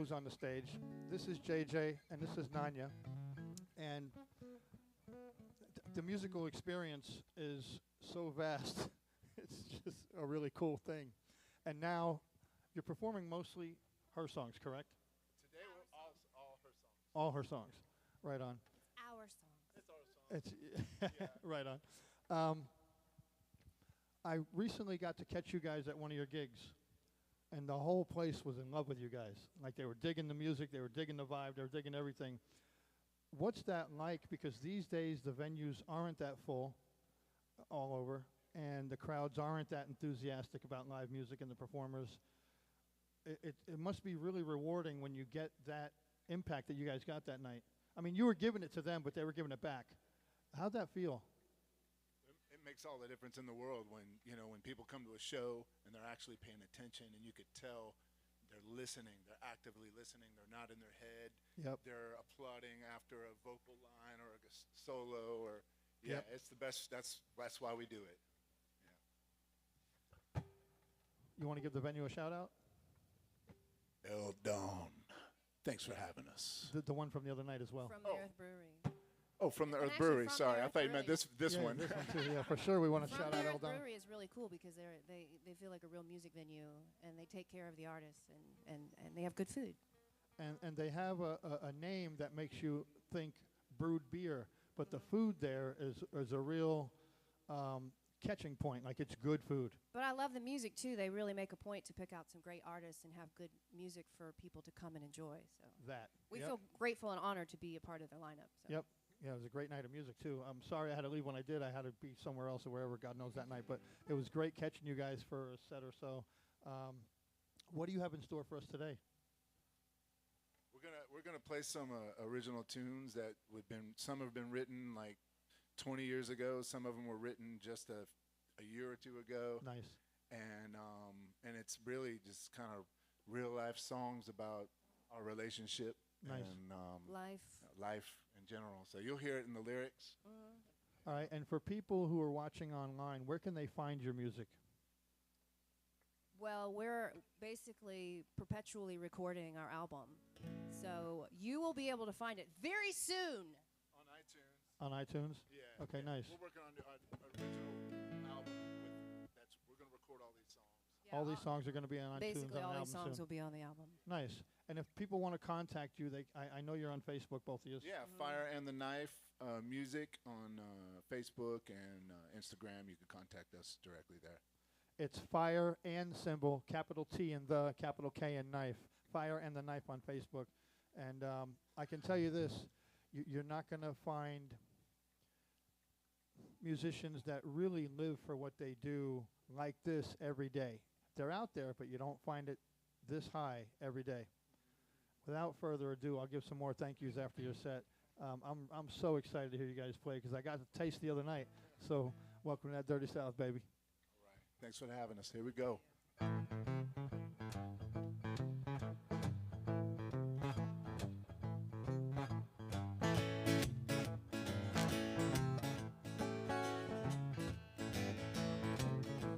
Who's on the stage. This is JJ, and this is Nanya. And the musical experience is so vast. It's just a really cool thing. And now you're performing mostly her songs, correct? Today, all her songs. All her songs. Right on. Our songs. It's our songs. It's Yeah. right on. I recently got to catch you guys at one of your gigs, and the whole place was in love with you guys. Like, they were digging the music, they were digging the vibe, they were digging everything. What's that like? Because these days the venues aren't that full all over, and the crowds aren't that enthusiastic about live music and the performers. It must be really rewarding when you get that impact that you guys got that night. I mean, you were giving it to them, but they were giving it back. How'd that feel? It makes all the difference in the world when, when people come to a show and they're actually paying attention, and you could tell they're listening, they're actively listening, they're not in their head. Yep. They're applauding after a vocal line or a solo, or it's the best. That's why we do it. Yeah. You want to give the venue a shout out? El Don, thanks for having us. The one from the other night as well. From the Earth Brewery. Oh, from the And Earth actually Brewery. from Sorry, the I Earth thought you meant Brewery. this Yeah, one. This one too. Yeah, for sure. We want to From shout the out Earth Eldon. Brewery is really cool because they feel like a real music venue, and they take care of the artists, and they have good food. And they have a name that makes you think brewed beer, but the food there is a real catching point. Like, it's good food. But I love the music too. They really make a point to pick out some great artists and have good music for people to come and enjoy. So we Yep. feel grateful and honored to be a part of their lineup. So. Yep. Yeah, it was a great night of music too. I'm sorry I had to leave when I did. I had to be somewhere else or wherever, God knows, that night. But it was great catching you guys for a set or so. What do you have in store for us today? We're gonna play some original tunes that some have been written like 20 years ago. Some of them were written just a year or two ago. Nice. And it's really just kind of real life songs about our relationship. Nice. And Life. in general. So you'll hear it in the lyrics. All right. And for people who are watching online, where can they find your music? Well, we're basically perpetually recording our album. So you will be able to find it very soon. On iTunes. On iTunes? Yeah. Okay, yeah. nice. We're working on our original album. We're going to record all these songs. Yeah, All these songs are going to be on iTunes. basically on all an these album songs soon. will be on the album. Nice. And if people want to contact you, I know you're on Facebook, both of you. Yeah, Fire and the Knife Music on Facebook and Instagram. You can contact us directly there. It's Fire and Symbol, capital T and the, capital K and Knife. Fire and the Knife on Facebook. And I can tell you this, you're not going to find musicians that really live for what they do like this every day. They're out there, but you don't find it this high every day. Without further ado, I'll give some more thank yous after your set. I'm so excited to hear you guys play because I got to taste the other night. So welcome to that Dirty South, baby. All right. Thanks for having us. Here we go.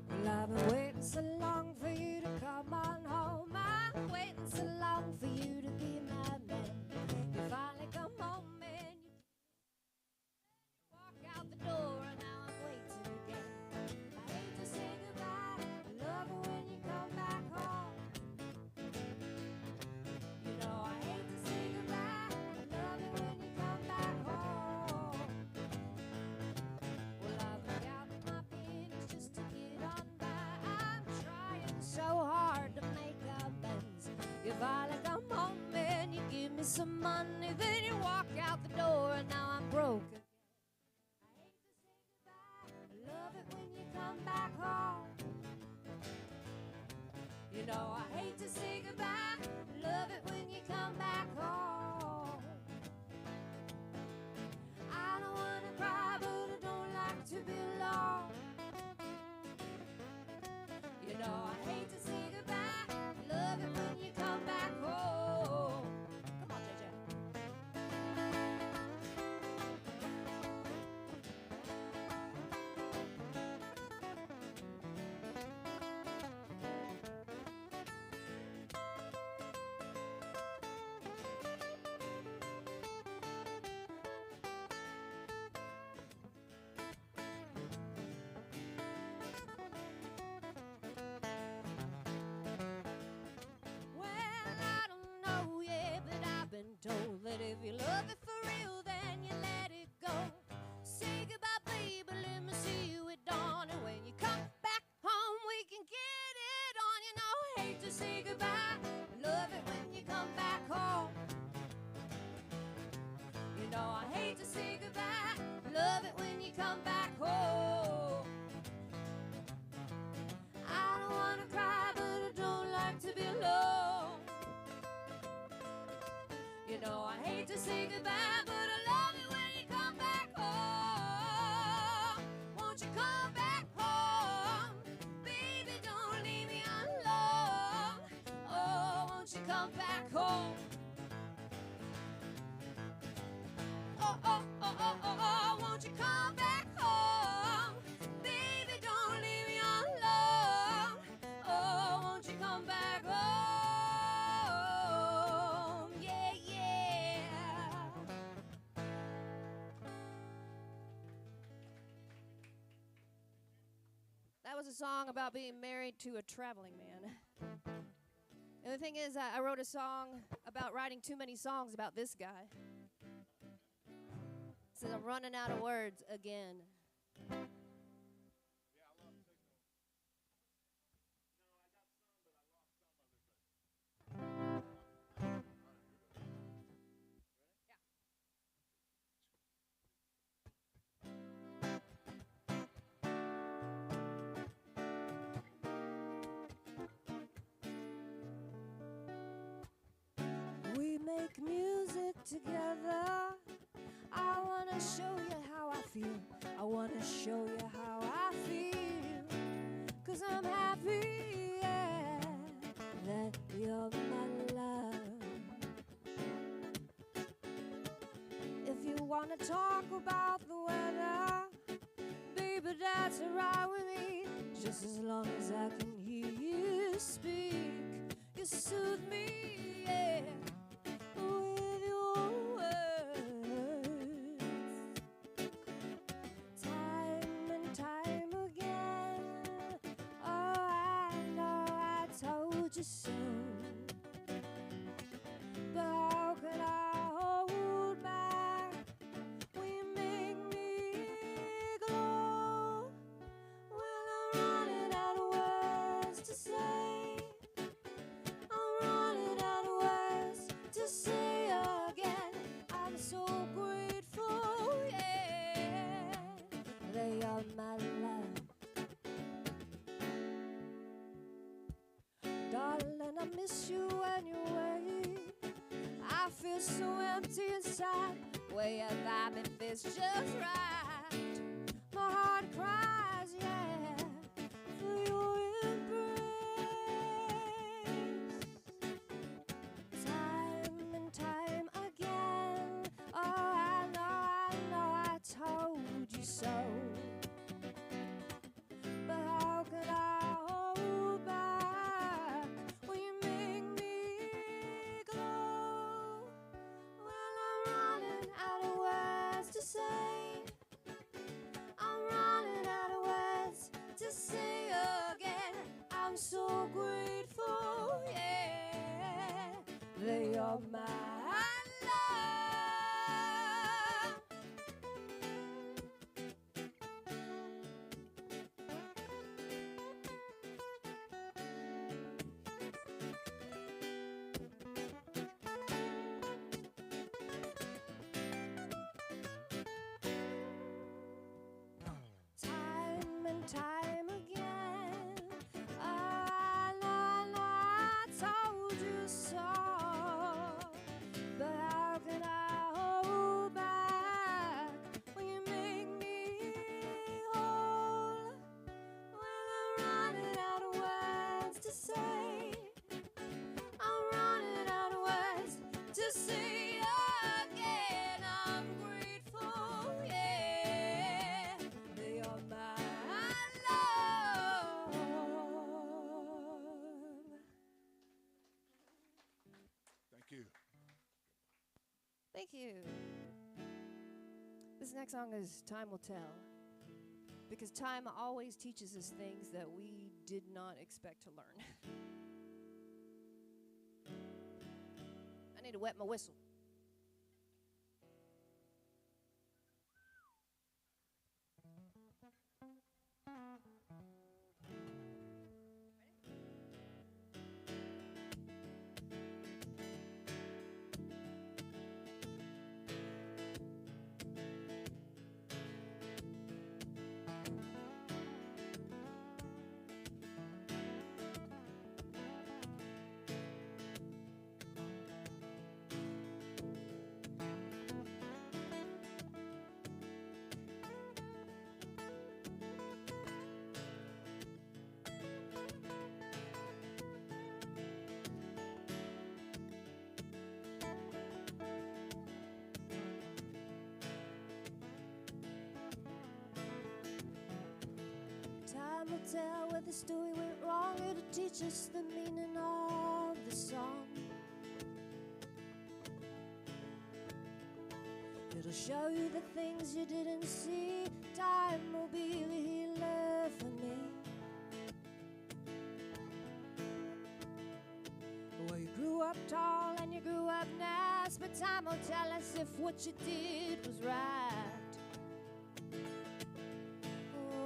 Well, I've been waiting so long for you to come on home. I've been waiting so long for you to be my man. You finally come home and you walk out the door, and now I'm waiting again. I hate to say goodbye. I love it when you come back home. You know I hate to say goodbye. I love it when you come back home. Well, I've been counting my pennies just to get on by. I'm trying so hard to make amends. You finally come home and you give me some money, then you walk out the door, and now I'm broke again. I hate to say goodbye. I love it when you come back home. You know I hate to say goodbye. I love it when you come back home. I don't wanna cry, but I don't like to be alone. You know I hate to say goodbye. I love it when you come back home. Come on, JJ. hate to say goodbye, but I love you when you come back home. Won't you come back home? Baby, don't leave me alone. Oh, won't you come back home? Oh, oh, oh, oh, oh, oh, won't you come back home? Baby, don't leave me alone. Oh, won't you come back home? Yeah, yeah. That was a song about being married to a traveling man. And the thing is, I wrote a song about writing too many songs about this guy. Says I'm running out of words again. We make music together. I wanna show you how I feel. I wanna show you how I feel. 'Cause I'm happy, yeah, that you're my love. If you wanna talk about the weather, baby, that's alright with me. Just as long as I can hear you speak. You soothe me, yeah, with your words. Time and time again. Oh, I know I told you so. But how could I hold back when you make me glow? Well, I'm running out of words to say. I'm running out of words to say again. I'm so grateful, yeah, they are my love. Darling, I miss you when you're away. I feel so empty inside. Way your vibe, it feels just right. My heart cries, yeah, for your embrace. Time and time again. Oh, I know I told you so. But how could I hold back when you make me glow? Well, I'm running out of words to say. I'm running out of words to say again. I'm so grateful, yeah, they are my love. Time and time again. I know I told you so. But how can I hold back when you make me whole? Well, I'm running out of words to say. I'm running out of words to say again. I'm grateful, yeah, they are my love. Thank you. Thank you. This next song is Time Will Tell. Because time always teaches us things that we did not expect to learn. I need to wet my whistle. Time will tell where the story went wrong. It'll teach us the meaning of the song. It'll show you the things you didn't see. Time will be the healer for me. Well, you grew up tall and you grew up nice, but time will tell us if what you did was right.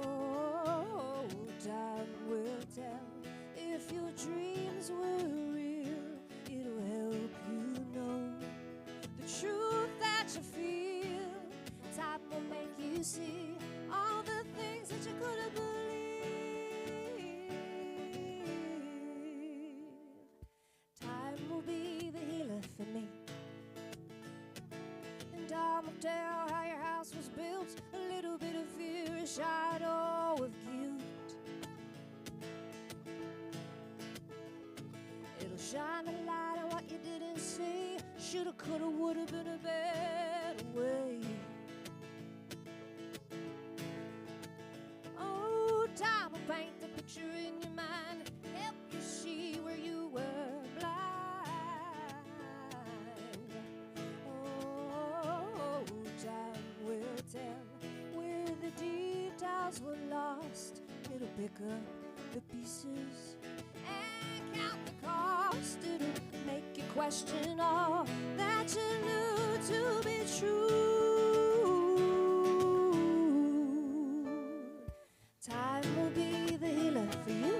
Oh, time will tell if your dreams were real. It'll help you know the truth that you feel. Time will make you see all the things that you couldn't believe. Time will be the healer for me. And time will tell how your house was built. A little bit of fear, a shadow of guilt. It'll shine a light on what you didn't see. Shoulda, coulda, woulda been a better way. Oh, time will paint the picture in your mind, help you see where you were blind. Oh, time will tell where the details were lost. It'll pick up the pieces and count the cost. It'll make you question all that you knew to be true. Time will be the healer for you.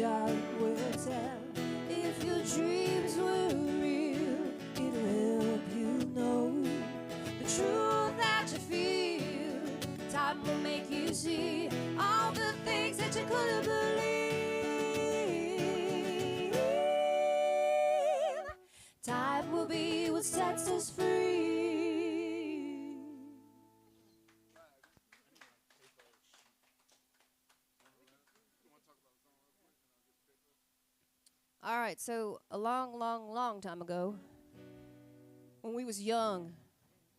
Time will tell if your dreams were real. It'll help you know the truth that you feel. Time will make you see all the things that you couldn't believe. Time will be what sets us free. All right, so a long, long, long time ago, when we was young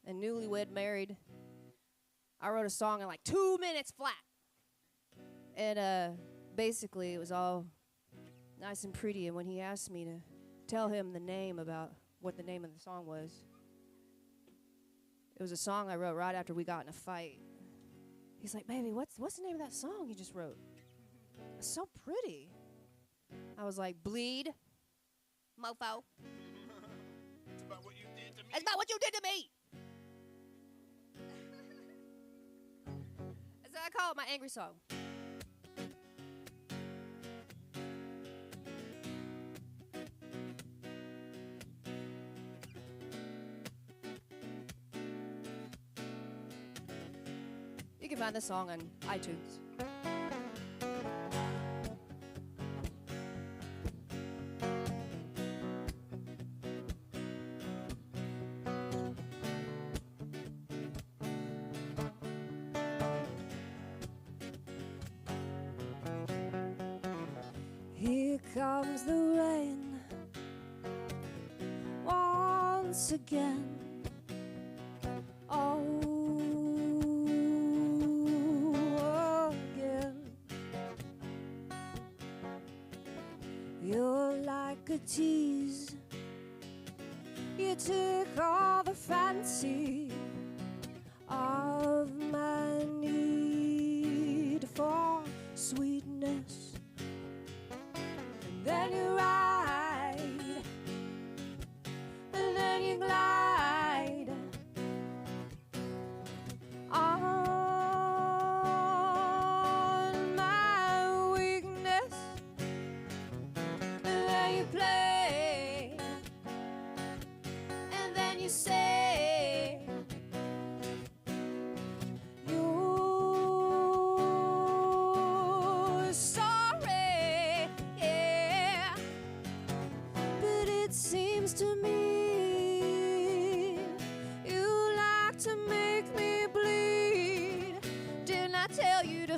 and newlywed married, I wrote a song in like 2 minutes flat. And basically it was all nice and pretty, and when he asked me to tell him the name about what the name of the song was, it was a song I wrote right after we got in a fight. He's like, baby, what's the name of that song you just wrote? It's so pretty. I was like, bleed, mofo. It's about what you did to me. It's about what you did to me. So I call it my angry song. You can find this song on iTunes. Here comes the rain once again. Oh, again. You're like a tease. You took all the fancy of my need for sweetness. Then you ride, and then you glide on my weakness.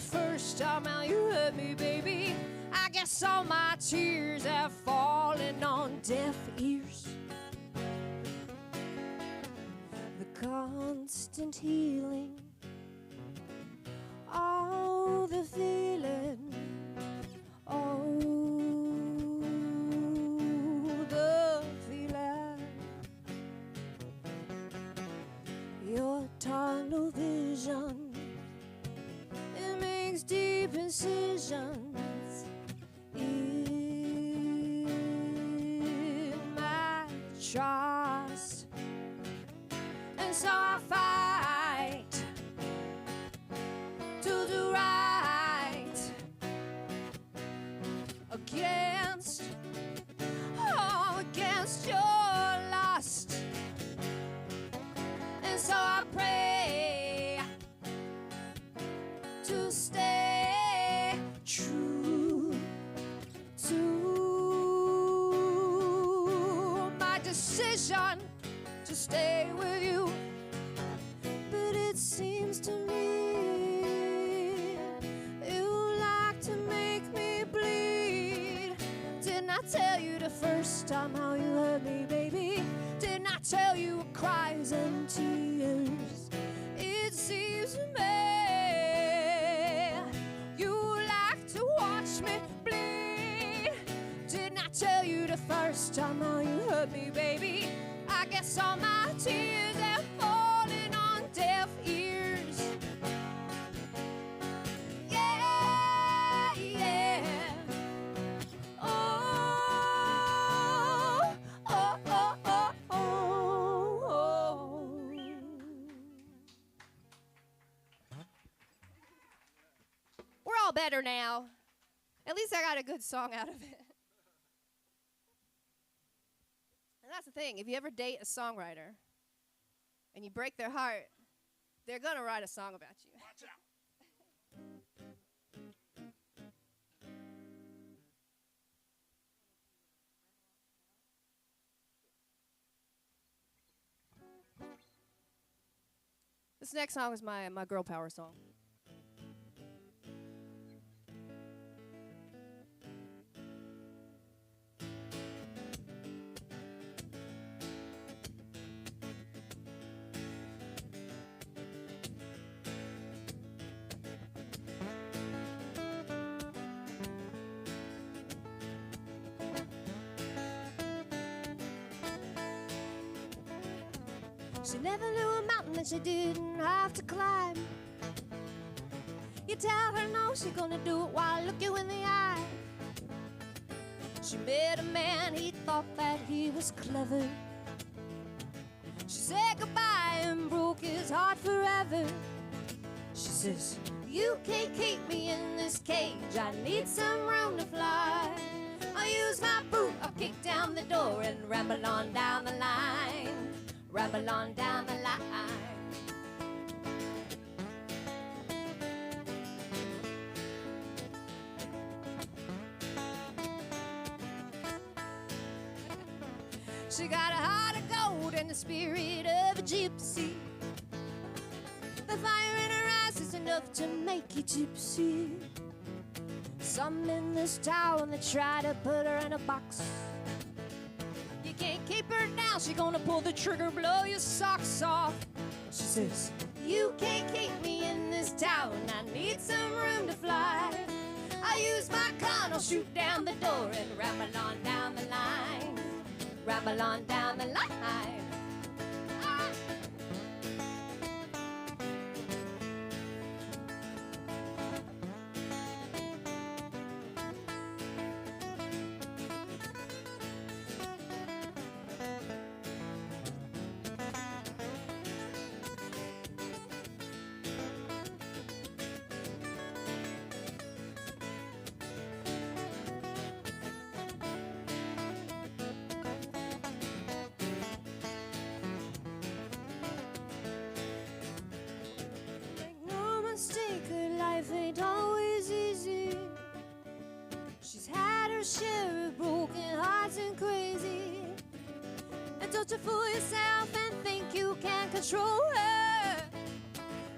first time how you hurt me, baby. I guess all my tears have fallen on deaf ears. The constant healing, all the feeling, oh, the feeling. Your tunnel vision, it makes deep incisions in my trust. And so I fight to do right against, oh, against your lust. And so I pray to stay true to my decision to stay with you. But it seems to me you like to make me bleed. Didn't I tell you the first time how you hurt me, baby? Didn't I tell you with cries and tears? It seems to me you like to watch me bleed. Didn't I tell you the first time how you hurt me, baby? I guess all my tears have fallen on deaf ears. Yeah, yeah. Oh, oh, oh, oh, oh. We're all better now. At least I got a good song out of it. And that's the thing. If you ever date a songwriter and you break their heart, they're going to write a song about you. Watch out. This next song is my girl power song. She never knew a mountain that she didn't have to climb. You tell her no, she's gonna do it while look you in the eye. She met a man, he thought that he was clever. She said goodbye and broke his heart forever. She says, you can't keep me in this cage, I need some room to fly. I'll use my boot, I'll kick down the door and ramble on down the line. Ramble on down the line. She got a heart of gold and the spirit of a gypsy. The fire in her eyes is enough to make you gypsy. Some in this town that try to put her in a box. You can't keep her down, she gonna pull the trigger, blow your socks off. She says, you can't keep me in this town, I need some room to fly. I use my gun, I'll shoot down the door and ramble on down the line. Ramble on down the line. Ah. Mistake, her life ain't always easy. She's had her share of broken hearts and crazy. And don't you fool yourself and think you can control her.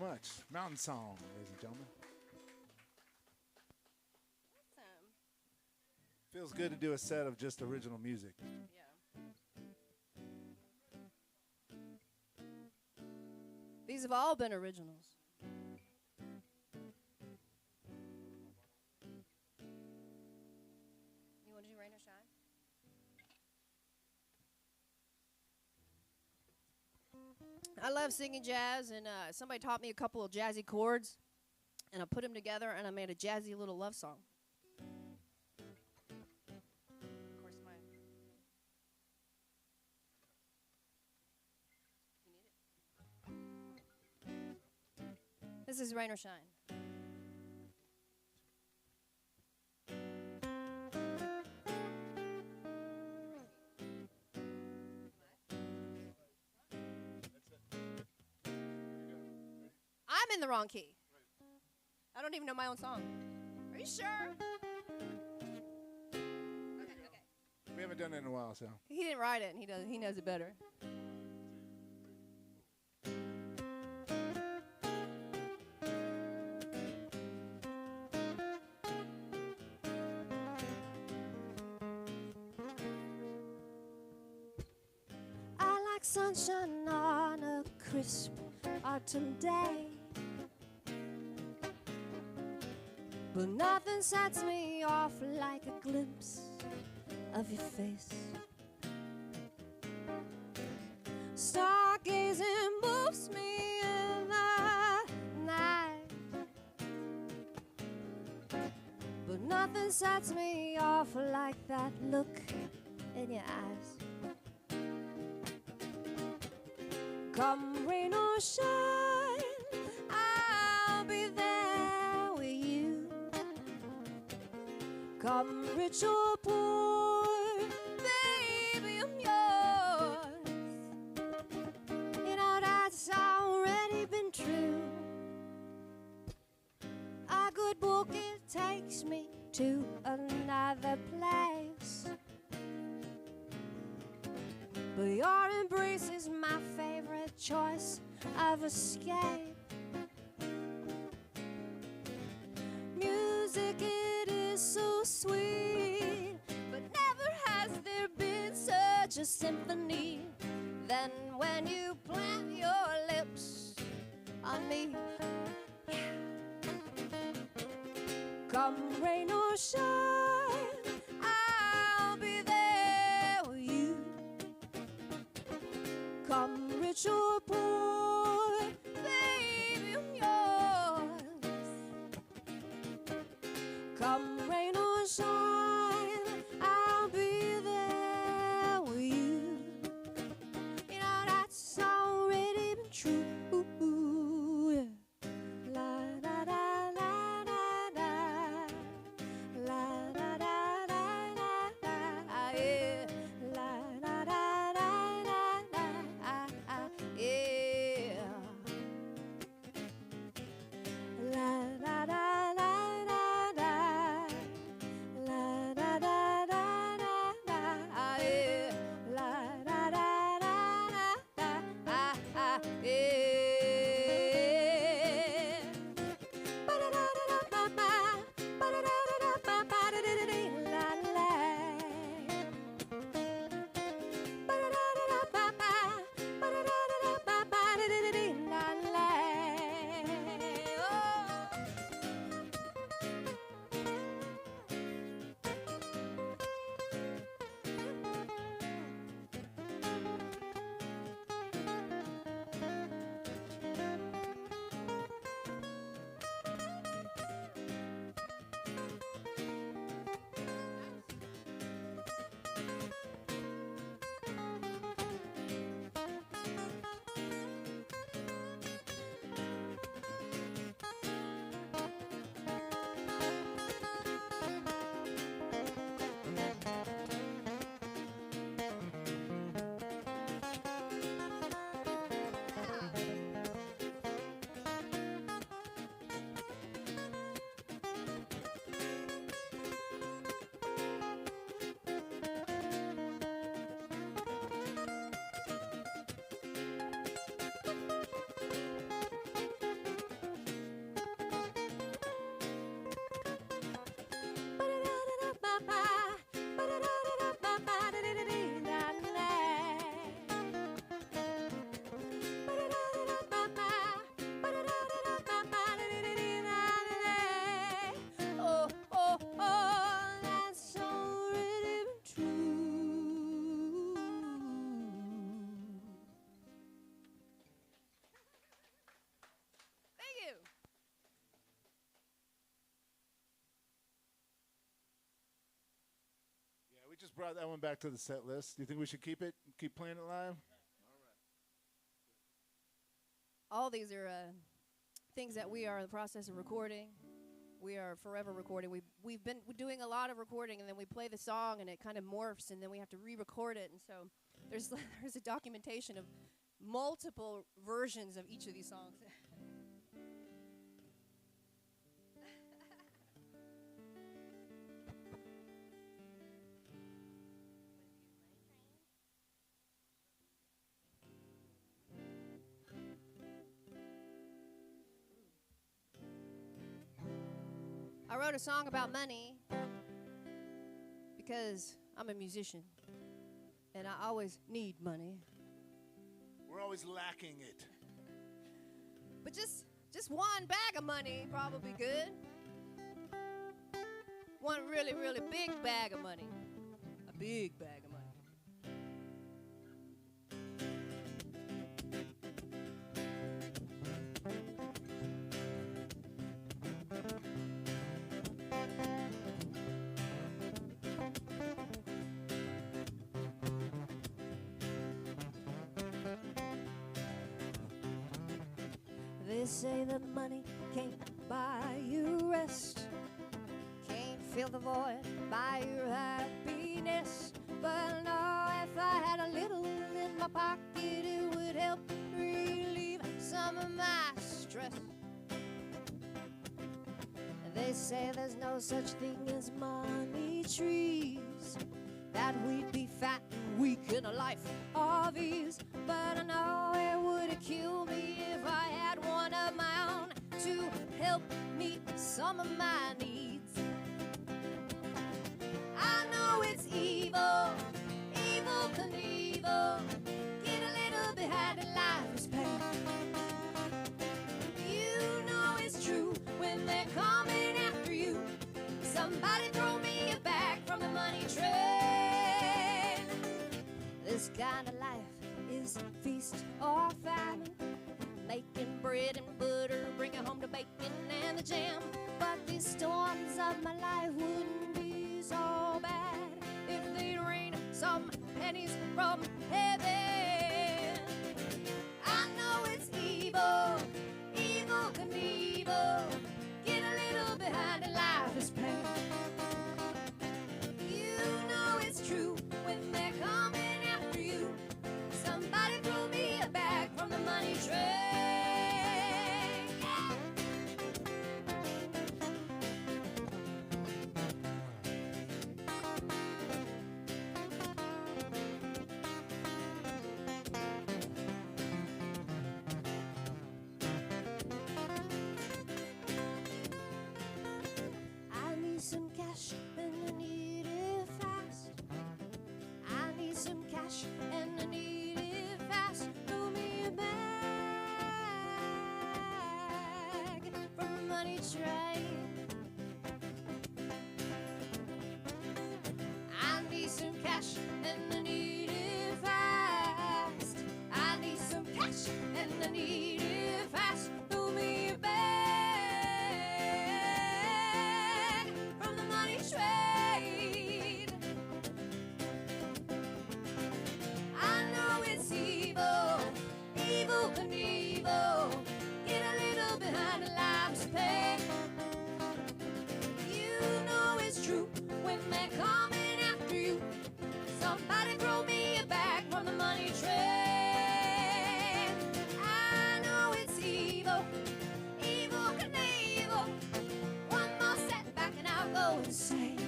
much. Mountain Song, ladies and gentlemen. Feels good to do a set of just original music. Yeah. These have all been originals. You want to do Rain or Shine? I love singing jazz, and somebody taught me a couple of jazzy chords, and I put them together, and I made a jazzy little love song. Of course, my... You need it? This is Rain or Shine. I'm in the wrong key. I don't even know my own song. Are you sure? Okay. We haven't done it in a while, so. He didn't write it, and he knows it better. I like sunshine on a crisp autumn day, but nothing sets me off like a glimpse of your face. Stargazing moves me in the night, but nothing sets me off like that look in your eyes. Come rain or shine, I'll be there with you. Come rich or poor, baby, I'm yours. You know that's already been true. A good book, it takes me to another place, but your embrace is my favorite choice of escape. Music, it is so sweet, but never has there been such a symphony than when you plant your lips on me. Come rain or shine, I'll be there with you. Come rich or poor, baby, I'm yours. Come rain or shine, I'll be there with you. You know that's already been true. La da da da da da. La da da da da da. Yeah. La da da da da da. Yeah. La da da da da da. just brought that one back to the set list. Do you think we should keep it? Keep playing it live? All these are things that we are in the process of recording. We are forever recording. We've been doing a lot of recording, and then we play the song, and it kind of morphs, and then we have to re-record it. And so there's a documentation of multiple versions of each of these songs. I wrote a song about money because I'm a musician and I always need money. We're always lacking it. But just one bag of money probably good. One really, really big bag of money. A big bag of money. They say that money can't buy you rest, can't fill the void, buy your happiness. But no, if I had a little in my pocket, it would help relieve some of my stress. They say there's no such thing as money trees, that we'd be fat and weak in a life of ease. But I know it would kill me if I had one of my own to help meet some of my needs. I know it's evil, evil Knievel, get a little behind the life's pain. You know it's true when they're coming after you. Somebody throw me a bag from the money train. This kind of life is feast or famine, making bread and butter, bringing home the bacon and the jam. But these storms of my life wouldn't be so bad if they'd rain some pennies from heaven. I know it's evil, evil Knievel, get a little behind the life is pain. You know it's true when they're coming after you. Somebody throw me a bag from the money train. I need some cash and I need it fast. I need some cash and I need it fast. Throw me a bag from the money train. I need some cash and I need it fast. I need some cash and I need it fast. Throw me a bag from the money train. I know it's evil, evil Knievel, get a little behind the life's pain. You know it's true when they're coming after you. Somebody throw me a bag from the money train. I know it's evil, evil Knievel. One more setback and I'll go insane.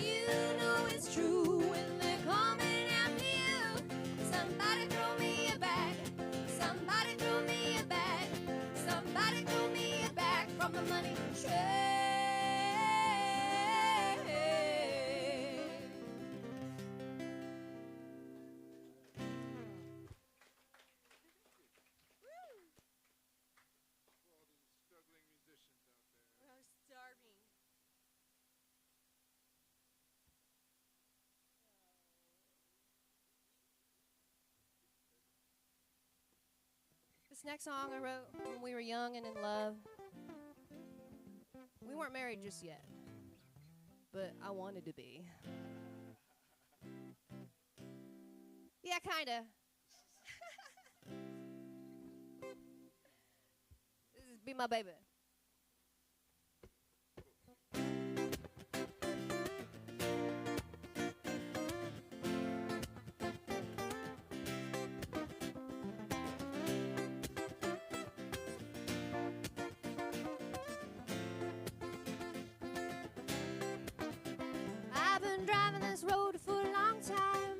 You know it's true when they're coming after you. Somebody throw me a bag. Somebody throw me a bag. Somebody throw me a bag from the money train. Struggling musicians out there. I'm starving. This next song I wrote when we were young and in love. We weren't married just yet. but I wanted to be. Yeah, kinda. This is Be My Baby. I've been driving this road for a long time,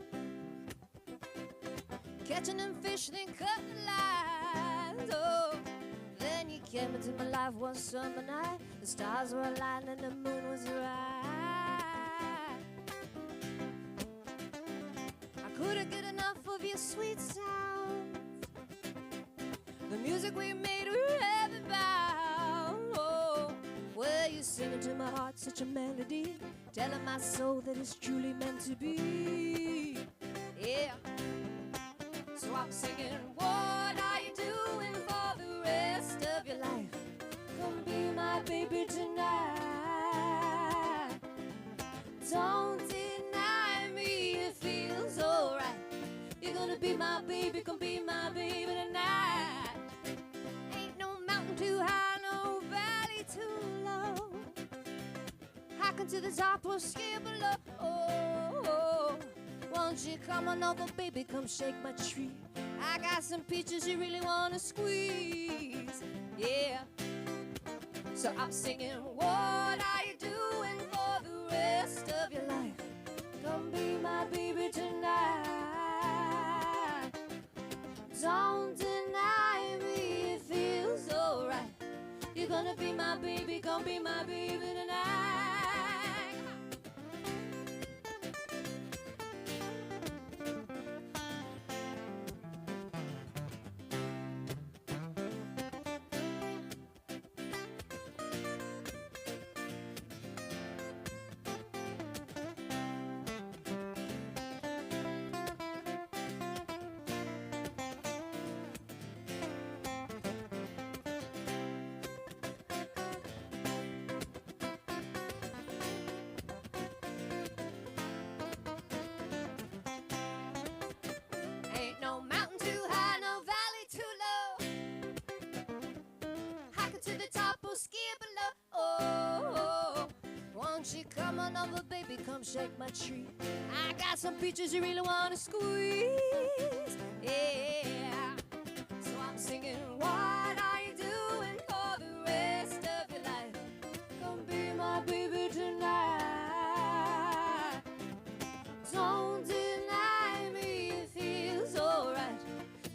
catching and fishing and cutting lines. Oh, then you came into my life one summer night. The stars were aligned and the moon was right. I couldn't get enough of your sweet sound. The music we made were heaven bound. Oh, well, you singing to my heart such a melody, telling my soul that it's truly meant to be. Yeah. So I'm singing, what are you doing for the rest of your life? Come be my baby tonight. Don't deny me, it feels alright. You're gonna be my baby, come be my baby tonight. Ain't no mountain too high, no valley too low. Hiking to the top or ski below. Oh, won't you come on over, baby, come shake my tree. I got some peaches you really wanna squeeze. Yeah. So I'm singing, what are you doing for the rest of your life? Come be my baby tonight. Don't deny me, it feels alright. You're gonna be my baby, come be my baby tonight. Ain't no mountain too high, no valley too low. Hiking to the top or ski below. Oh, won't you come on over, baby, come shake my tree. I got some peaches you really wanna squeeze. Yeah. So I'm singing, what are you doing for the rest of your life? Come be my baby tonight. Don't deny me, it feels alright.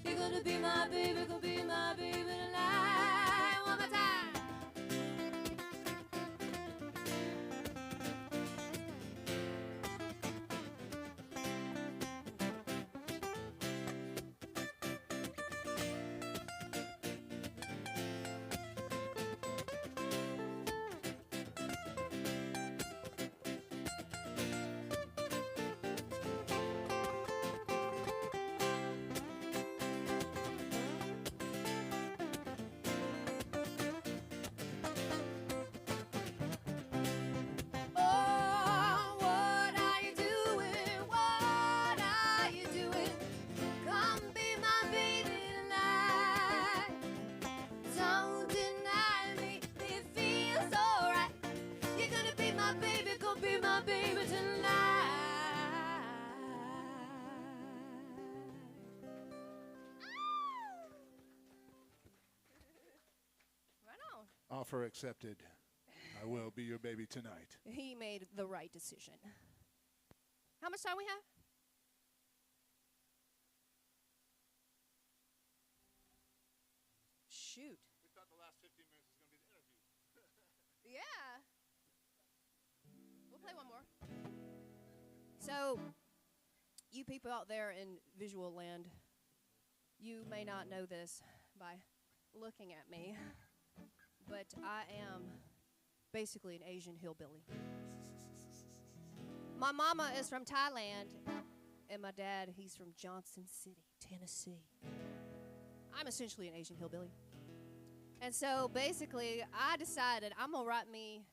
You're gonna be my baby, gonna be my baby tonight. One more time. Oh, what are you doing? What are you doing? Come be my baby tonight. Don't deny me, it feels alright. You're gonna be my baby, go be my baby tonight. Right on. Offer accepted. I will be your baby tonight. He made the right decision. How much time we have? Shoot. We thought the last 15 minutes was going to be the interview. Yeah. We'll play one more. So, you people out there in visual land, you may not know this by looking at me, but I am basically an Asian hillbilly. My mama is from Thailand, and my dad, he's from Johnson City, Tennessee. I'm essentially an Asian hillbilly. And so basically, I decided I'm going to write me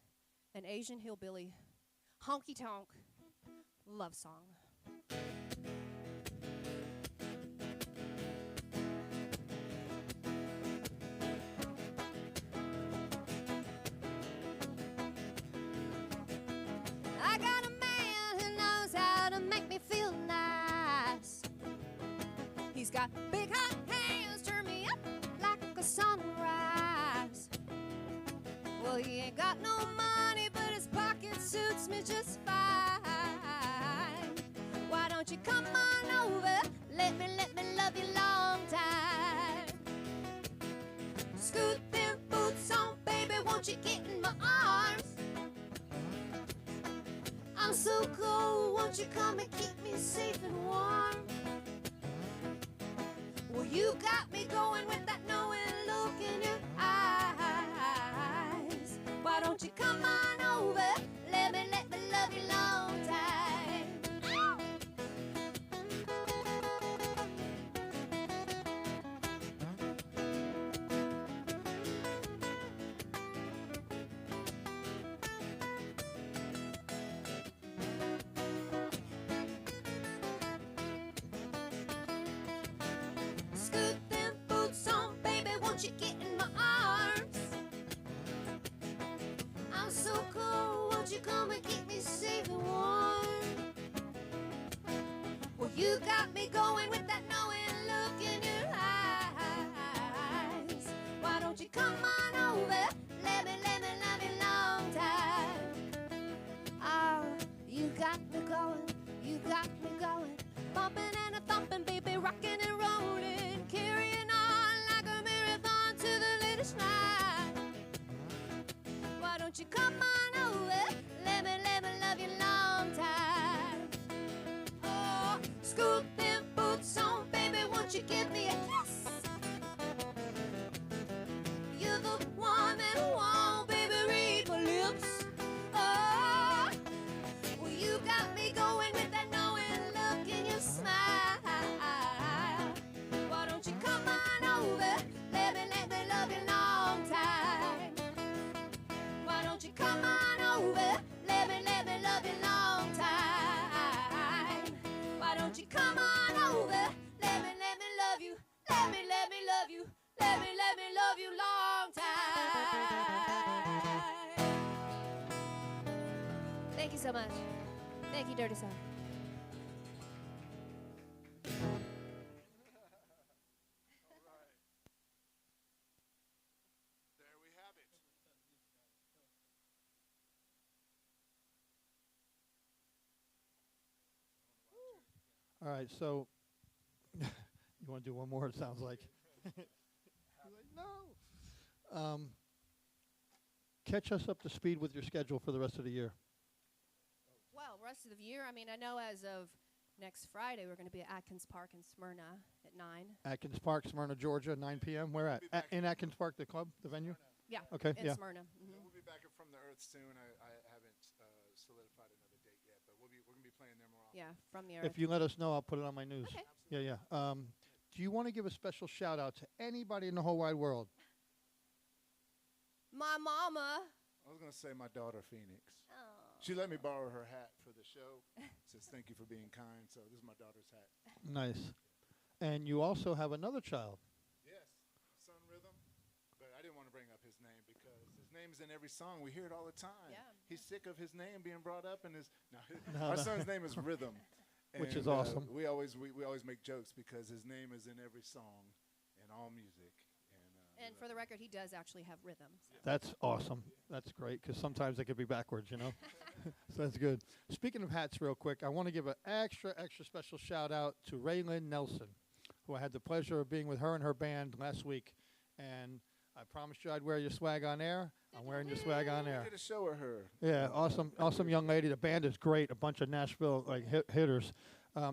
an Asian hillbilly honky tonk love song. I got a man who knows how to make me feel nice. He's got big hot hands, turn me up like a sunrise. Well, he ain't got no money, but his pocket suits me just fine. Why don't you come on over? Let me love you long time. Scoot them boots on, baby, won't you get in my arms? I'm so cold, won't you come and keep me safe and warm? Well, you got me going with that knowing look in your eyes. Why don't you come on over? Let me love you long time. Scoot them boots on, baby, won't you get in my arms? I'm so cold, won't you come and keep me safe and warm? Well, you got me going with that knowing look in your eyes. Why don't you come on over? Let me love you long time. Oh, you got me going, you got me going. Bumping and a thumping, baby, rocking and rolling. Carrying on like a marathon to the latest night. Why don't you come on over? Let me love you long time. Oh, scoot them boots on, baby, won't you give me a kiss? You're the one that I want, baby, read my lips. Oh, well, you got me going with that knowing look in your smile. Why don't you come on over? Let me love you long time. Why don't you come on over? Let me love you long time. Why don't you come on over? Let me love you. Let me love you. Let me love you long time. Thank you so much. Thank you, Dirty South. There we have it. All right, so you want to do one more? It sounds like. You're like, no. Catch us up to speed with your schedule for the rest of the year. Well, rest of the year, I mean, I know as of next Friday, we're going to be at Atkins Park in Smyrna at 9. Atkins Park, Smyrna, Georgia, 9 p.m. Where at? In Atkins Park, the club, the venue? Yeah. Okay, In yeah. Smyrna. We'll be back from the earth soon. I haven't solidified another date yet, but we're going to be playing there more often. Yeah, from the earth. If you let us know, I'll put it on my news. Okay. Yeah, yeah. Do you want to give a special shout out to anybody in the whole wide world? My mama. I was going to say my daughter, Phoenix. Oh. She let me borrow her hat for the show. Says thank you for being kind. So this is my daughter's hat. Nice. And you also have another child. Yes, son Rhythm. But I didn't want to bring up his name because his name's in every song. We hear it all the time. Yeah. He's sick of his name being brought up in his. No, No, our no. son's name is Rhythm. Which And, is awesome. We always make jokes because his name is in every song and all music. And for the record, he does actually have rhythm. So. That's awesome. That's great because sometimes it could be backwards, you know. So that's good. Speaking of hats, real quick, I want to give an extra special shout out to Raylyn Nelson, who I had the pleasure of being with her and her band last week. And I promised you I'd wear your swag on air. I'm wearing your swag on We air. did a show with her. Yeah, awesome young lady. The band is great. A bunch of Nashville hitters.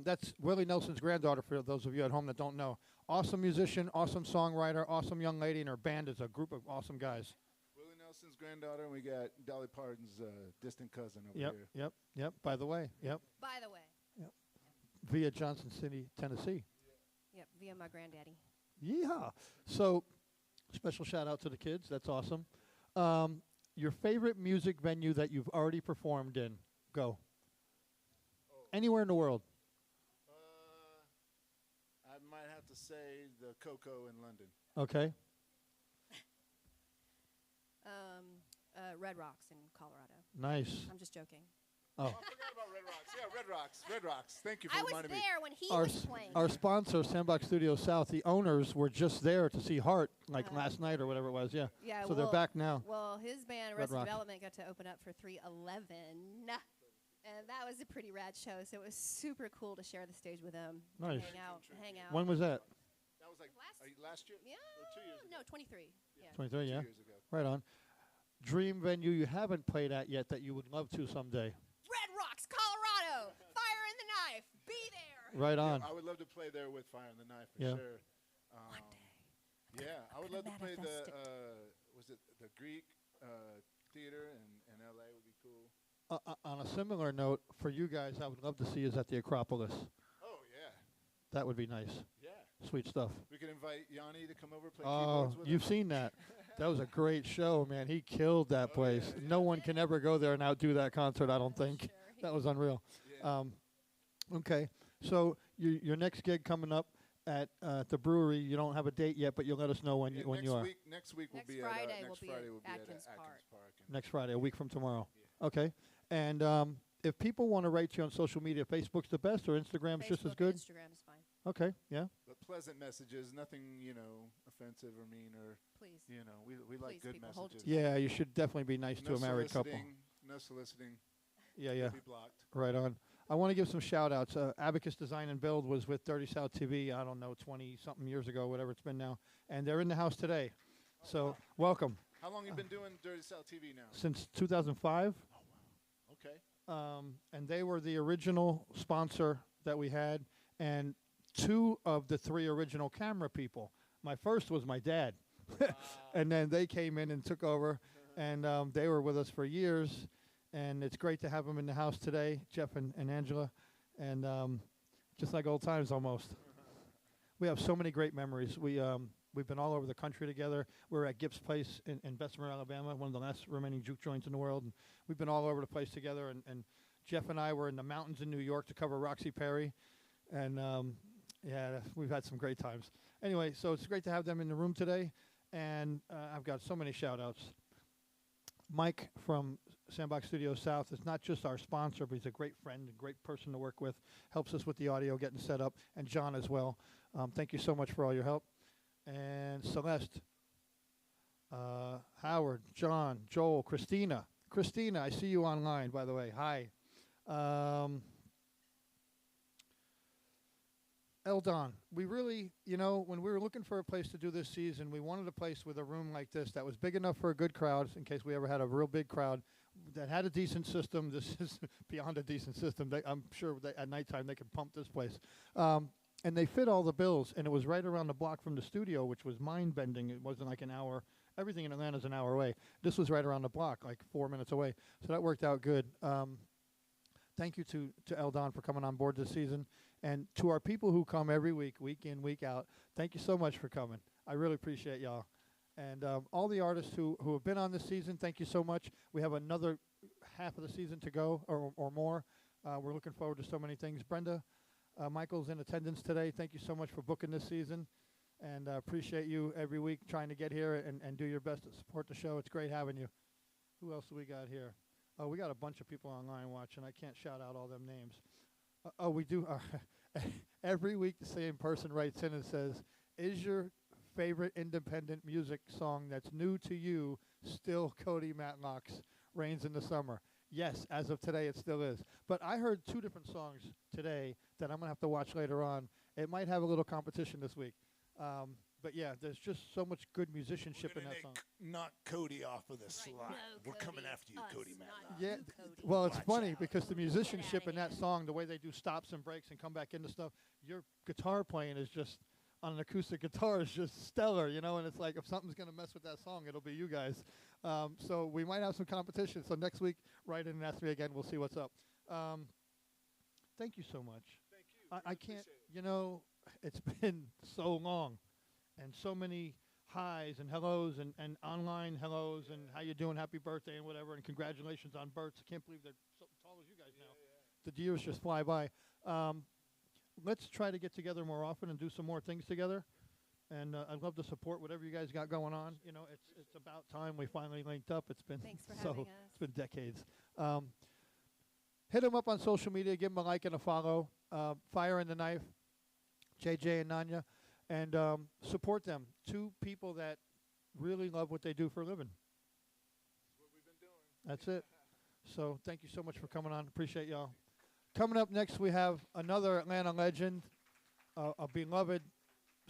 That's Willie Nelson's granddaughter. For those of you at home that don't know, awesome musician, awesome songwriter, awesome young lady, and her band is a group of awesome guys. Willie Nelson's granddaughter, and we got Dolly Parton's distant cousin over here. Yep. By the way, yep. By the way. Via Johnson City, Tennessee. Yep, via my granddaddy. Yeah. So, special shout out to the kids. That's awesome. Your favorite music venue that you've already performed in. go? Anywhere in the world. I might have to say the Coco in London. Okay. Red Rocks in Colorado. Nice. I'm just joking. Oh. I forgot about Red Rocks. Yeah, Red Rocks. Red Rocks. Thank you for I was reminding me. there when he Our, was playing. our sponsor, Sandbox Studio South, the owners were just there to see Hart, like last night or whatever it was, yeah. Yeah, So they're back now. Well, his band, Red Arrested Rocks. Development, got to open up for 311. And that was a pretty rad show, so it was super cool to share the stage with them. Nice. Hang out. When was that? That was like Last- last year? Yeah. Or 2 years ago? No, 23. Yeah. 23, 2 yeah. years ago. Right on. Dream venue you haven't played at yet that you would love to someday. Red Rocks, Colorado. Fire in the Knife. Be there. Right on. I would love to play there with Fire and the Knife for Yeah. sure. One day. Yeah, I would love to play the manifest it. was it the Greek theater in LA would be cool. On a similar note, for you guys, I would love to see is at the Acropolis. Oh yeah, That would be nice. yeah. Sweet stuff. We could invite Yanni to come over play Oh, keyboards with you've us. seen that. That was a great show, man. He killed that Oh, place. yeah, No one can ever go there and outdo that concert, I don't think. Sure. That was unreal. Yeah. Okay, so your next gig coming up at the brewery, you don't have a date yet, but you'll let us know when Yeah, when next you are. week, next week will Next be Friday at we'll next be Friday at will be at Atkins Atkins Park. Park. Next Friday, a week from tomorrow. Okay, and if people want to write you on social media, Facebook's the best, or Instagram's just as Facebook, good. Instagram is fine. Okay, yeah. But pleasant messages, nothing offensive or mean or Please. we like Please, good people, hold it messages. Yeah, you should definitely be nice No to a married couple. soliciting, No soliciting. Yeah, You'll yeah. Be blocked. Right on. I want to give some shout outs. Abacus Design and Build was with 30 South TV, I don't know, 20 something years ago, whatever it's been now. And they're in the house today. So welcome. How long you been doing Dirty South TV now? Since 2005. Okay. And they were the original sponsor that we had. And 2 of the 3 original camera people. My first was my dad. And then they came in and took over. And they were with us for years. And it's great to have them in the house today, Jeff and Angela. And just like old times almost. We have so many great memories. We've been all over the country together. We were at Gibbs Place in Bessemer, Alabama, one of the last remaining juke joints in the world. And we've been all over the place together. And Jeff and I were in the mountains in New York to cover Roxy Perry. And yeah, we've had some great times. Anyway, so it's great to have them in the room today. And I've got so many shout outs. Mike from Sandbox Studio South is not just our sponsor, but he's a great friend, a great person to work with, helps us with the audio getting set up, and John as well. Thank you so much for all your help. And Celeste, Howard, John, Joel, Christina. Christina, I see you online, by the way. Hi. Eldon, we really, when we were looking for a place to do this season, we wanted a place with a room like this that was big enough for a good crowd, in case we ever had a real big crowd, that had a decent system. This is beyond a decent system. I'm sure at nighttime they could pump this place. And they fit all the bills, and it was right around the block from the studio, which was mind-bending. It wasn't like an hour. Everything in Atlanta's an hour away. This was right around the block, like 4 minutes away. So that worked out good. Thank you to Eldon for coming on board this season. And to our people who come every week, week in, week out, thank you so much for coming. I really appreciate y'all. And all the artists who have been on this season, thank you so much. We have another half of the season to go or more. We're looking forward to so many things. Brenda, Michael's in attendance today. Thank you so much for booking this season. And appreciate you every week trying to get here and do your best to support the show. It's great having you. Who else do we got here? Oh, we got a bunch of people online watching. I can't shout out all them names. Oh, we do. Every week the same person writes in and says, is your favorite independent music song that's new to you still Cody Matlock's Rains in the Summer? Yes, as of today it still is. But I heard 2 different songs today that I'm going to have to watch later on. It might have a little competition this week. But yeah, there's just so much good musicianship in that song. Knock Cody off of the slide. No, We're Cody, coming after you, us, Cody not Matlock. Yeah, you, Cody. well, it's Watch funny out. because the musicianship outta in that here. song, the way they do stops and breaks and come back into stuff, your guitar playing is just, on an acoustic guitar, is just stellar, and it's like if something's going to mess with that song, it'll be you guys. So we might have some competition. So next week, write in and ask me again. We'll see what's up. Thank you so much. Thank you. I can't, it's been so long and so many highs and hellos and online hellos and how you doing, happy birthday and whatever, and congratulations on births. I can't believe they're so tall as you guys the years just fly by. Let's try to get together more often and do some more things together. And I'd love to support whatever you guys got going on. You know, it's about time we finally linked up. It's been Thanks for having us. it's been decades. Hit them up on social media. Give them a like and a follow. Fire in the Knife, JJ and Nanya, and support them. Two people that really love what they do for a living. That's what we've been doing. That's it. So thank you so much for coming on. Appreciate y'all. Coming up next, we have another Atlanta legend, a beloved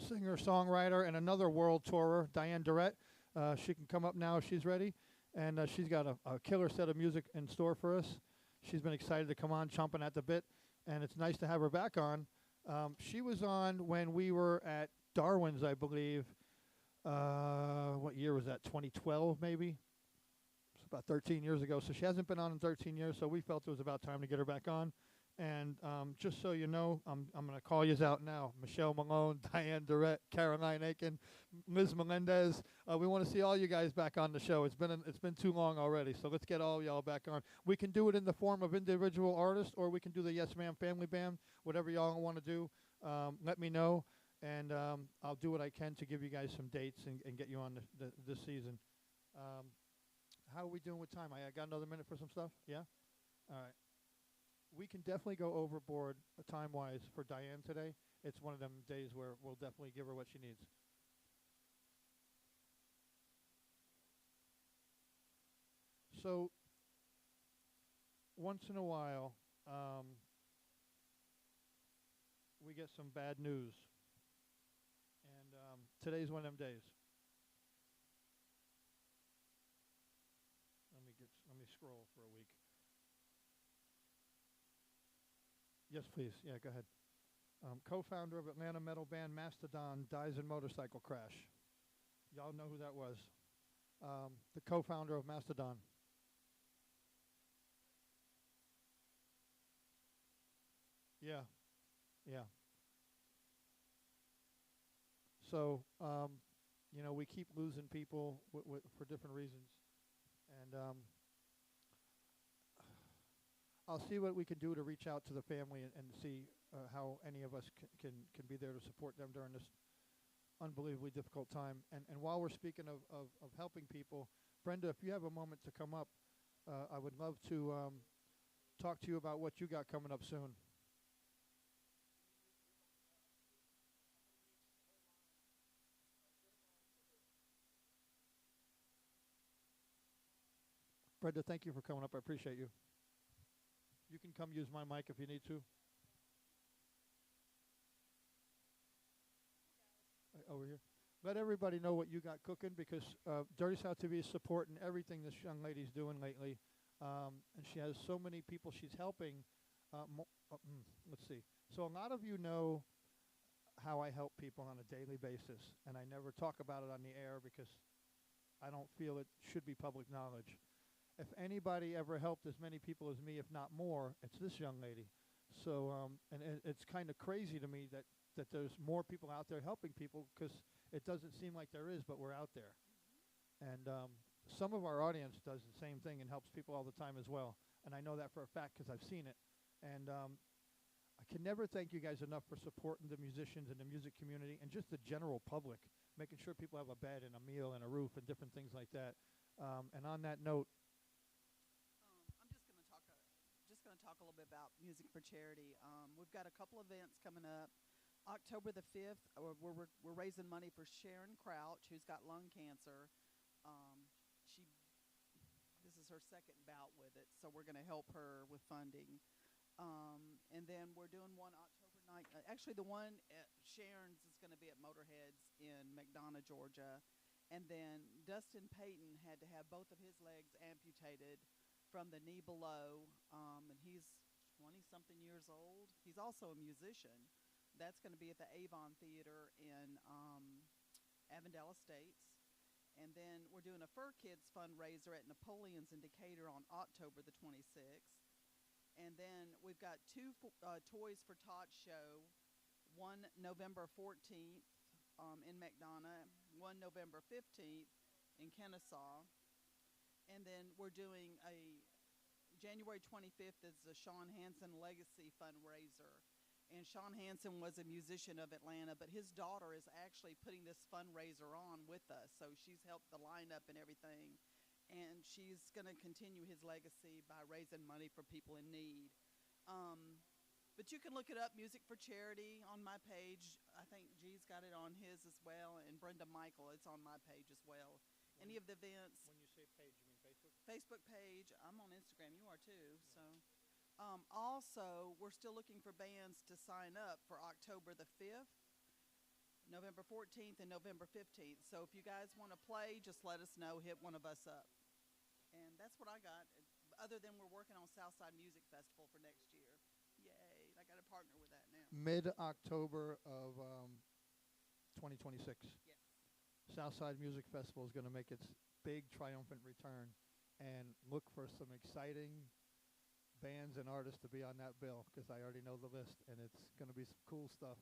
singer-songwriter and another world tourer, Diane Durrett. She can come up now if she's ready. And she's got a killer set of music in store for us. She's been excited to come on, chomping at the bit. And it's nice to have her back on. She was on when we were at Darwin's, I believe. What year was that? 2012, maybe? It's about 13 years ago. So she hasn't been on in 13 years, so we felt it was about time to get her back on. And just so you know, I'm going to call yous out now. Michelle Malone, Diane Durrett, Caroline Aiken, Liz Melendez. We want to see all you guys back on the show. It's been too long already, so let's get all y'all back on. We can do it in the form of individual artists, or we can do the Yes Ma'am Family Band. Whatever y'all want to do, let me know, and I'll do what I can to give you guys some dates and get you on this season. How are we doing with time? I got another minute for some stuff? Yeah? All right. We can definitely go overboard time-wise for Diane today. It's one of them days where we'll definitely give her what she needs. So, once in a while, we get some bad news. And today's one of them days. Let me scroll for a week. Yes, please. Yeah, go ahead. Co-founder of Atlanta metal band Mastodon dies in motorcycle crash. Y'all know who that was. The co-founder of Mastodon. Yeah. Yeah. So, you know, we keep losing people for different reasons. And I'll see what we can do to reach out to the family and see how any of us can be there to support them during this unbelievably difficult time. And while we're speaking of helping people, Brenda, if you have a moment to come up, I would love to talk to you about what you got coming up soon. Brenda, thank you for coming up. I appreciate you. You can come use my mic if you need to. Over here. Let everybody know what you got cooking, because Dirty South TV is supporting everything this young lady's doing lately. And she has so many people she's helping. Let's see. So a lot of you know how I help people on a daily basis, and I never talk about it on the air because I don't feel it should be public knowledge. If anybody ever helped as many people as me, if not more, it's this young lady. So, and it's kind of crazy to me that there's more people out there helping people, because it doesn't seem like there is, but we're out there. And some of our audience does the same thing and helps people all the time as well. And I know that for a fact because I've seen it. And I can never thank you guys enough for supporting the musicians and the music community and just the general public, making sure people have a bed and a meal and a roof and different things like that. And on that note, I'm just going to talk a little bit about Music for Charity. We've got a couple events coming up. October the 5th, we're raising money for Sharon Crouch, who's got lung cancer. This is her second bout with it, so we're going to help her with funding. And then we're doing one October night. Actually, the one at Sharon's is going to be at Motorheads in McDonough, Georgia. And then Dustin Payton had to have both of his legs amputated from the knee below, and he's 20-something years old. He's also a musician. That's going to be at the Avon Theater in Avondale Estates. And then we're doing a Fur Kids fundraiser at Napoleon's in Decatur on October the 26th. And then we've got two Toys for Tots show, one November 14th in McDonough, one November 15th in Kennesaw. And then we're doing a January 25th is the Sean Hansen Legacy Fundraiser. And Sean Hansen was a musician of Atlanta, but his daughter is actually putting this fundraiser on with us. So she's helped the lineup and everything. And she's going to continue his legacy by raising money for people in need. But you can look it up, Music for Charity, on my page. I think G's got it on his as well, and Brenda Michael, it's on my page as well. Any of the events. When you say page, you mean Facebook? Facebook page. I'm on Instagram. You are too. So, also, we're still looking for bands to sign up for October the 5th, November 14th, and November 15th. So if you guys want to play, just let us know. Hit one of us up. And that's what I got. Other than we're working on Southside Music Festival for next year. Yay! I got a partner with that now. Mid-October of 2026. Yes. Southside Music Festival is going to make its big triumphant return, and look for some exciting bands and artists to be on that bill, because I already know the list, and it's going to be some cool stuff.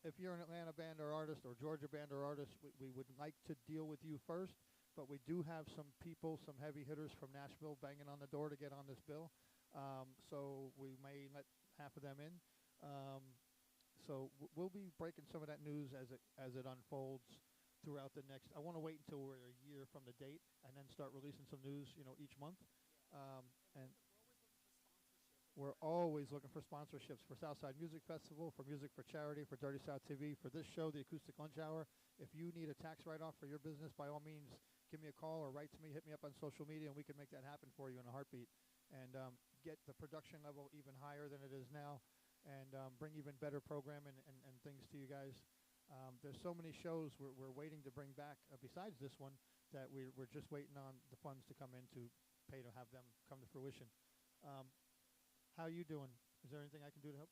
If you're an Atlanta band or artist or Georgia band or artist, we would like to deal with you first, but we do have some people, some heavy hitters from Nashville banging on the door to get on this bill, so we may let half of them in. So we'll be breaking some of that news as it unfolds throughout the next. I want to wait until we're a year from the date and then start releasing some news, each month. And we're always looking for sponsorships for Southside Music Festival, for Music for Charity, for Dirty South TV, for this show, the Acoustic Lunch Hour. If you need a tax write-off for your business, by all means, give me a call or write to me, hit me up on social media, and we can make that happen for you in a heartbeat. And get the production level even higher than it is now, and bring even better programming and things to you guys. There's so many shows we're waiting to bring back besides this one, that we're just waiting on the funds to come in to pay to have them come to fruition. How you doing? Is there anything I can do to help?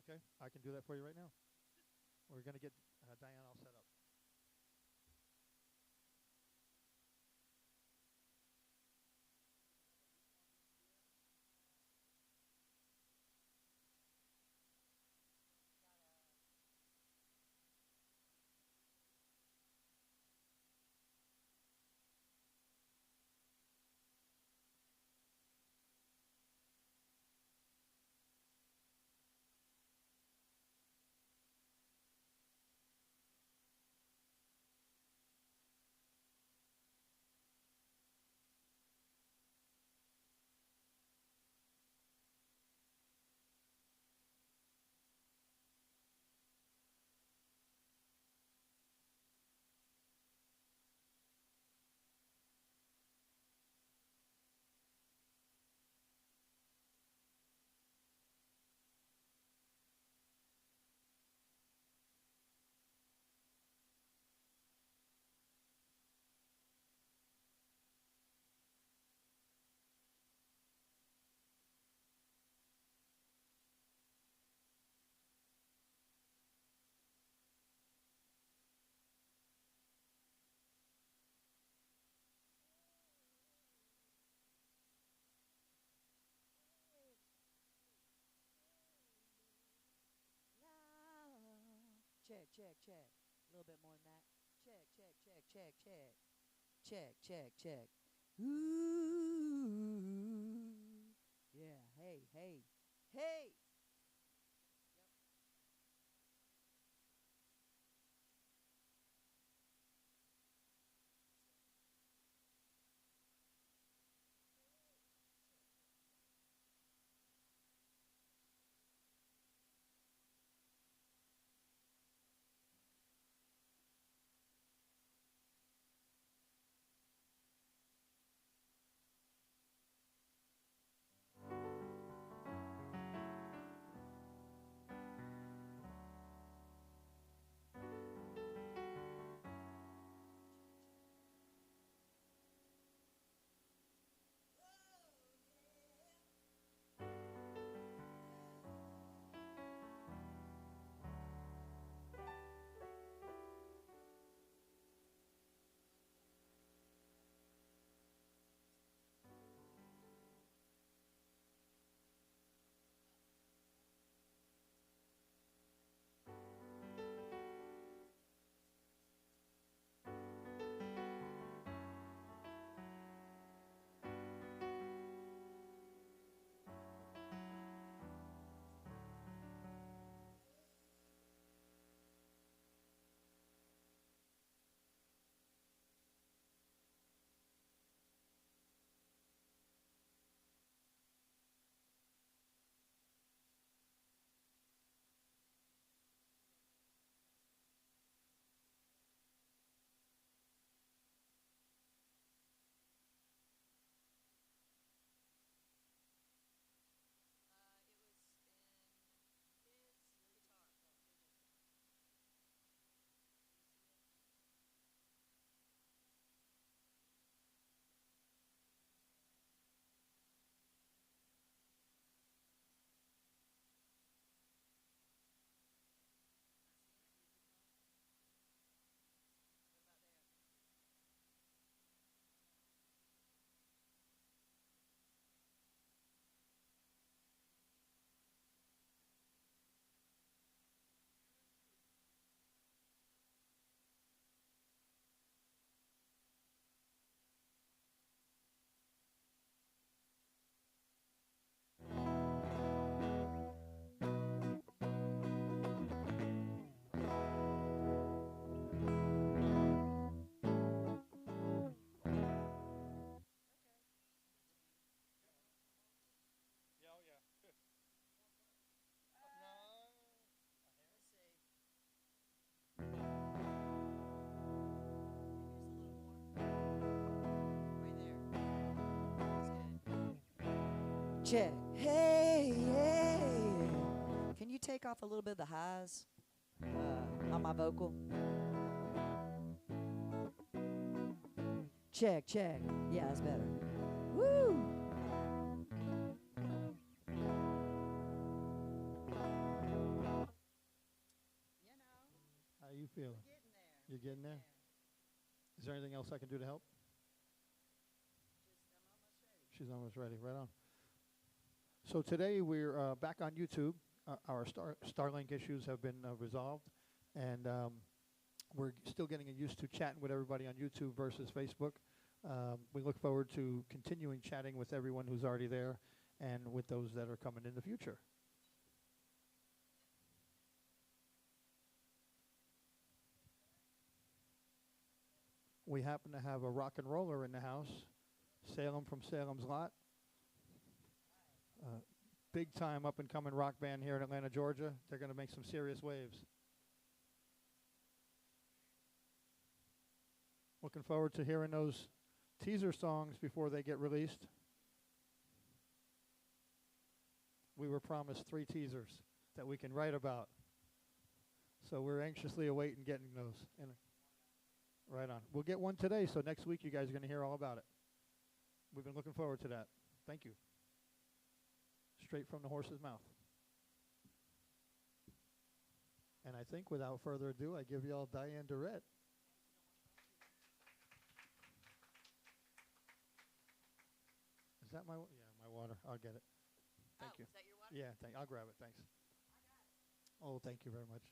Okay, I can do that for you right now. We're going to get Diane all set up. Check, check, check. A little bit more than that. Check, check, check, check, check. Check, check, check. Ooh. Yeah, hey, hey, hey. check. Hey, hey. Can you take off a little bit of the highs on my vocal? Check, check. Yeah, that's better. Woo! How you feeling? You're getting there? Is there anything else I can do to help? She's almost ready. Right on. So today we're back on YouTube. Our Starlink issues have been resolved, and we're still getting used to chatting with everybody on YouTube versus Facebook. We look forward to continuing chatting with everyone who's already there and with those that are coming in the future. We happen to have a rock and roller in the house, Salem from Salem's Lot. Big time up and coming rock band here in Atlanta, Georgia. They're going to make some serious waves. Looking forward to hearing those teaser songs before they get released. We were promised 3 teasers that we can write about. So we're anxiously awaiting getting those. And right on. We'll get one today, so next week you guys are going to hear all about it. We've been looking forward to that. Thank you. Straight from the horse's mouth. And I think without further ado, I give you all Diane Durrett. Is that my my water? I'll get it. Thank you. Is that your water? Yeah, I'll grab it. Thanks. Oh, thank you very much.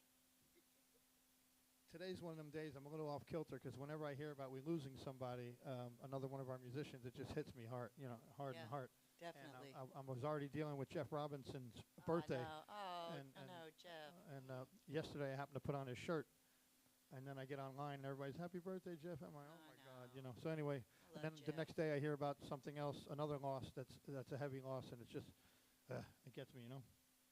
Today's one of them days I'm a little off kilter because whenever I hear about we losing somebody, another one of our musicians, it just hits me hard, hard in the heart. Definitely. And I was already dealing with Jeff Robinson's birthday. I know, Jeff. And yesterday I happened to put on his shirt, and then I get online and everybody's happy birthday, Jeff. I'm like, oh my God, So anyway, and then the next day I hear about something else, another loss that's a heavy loss, and it's just it gets me,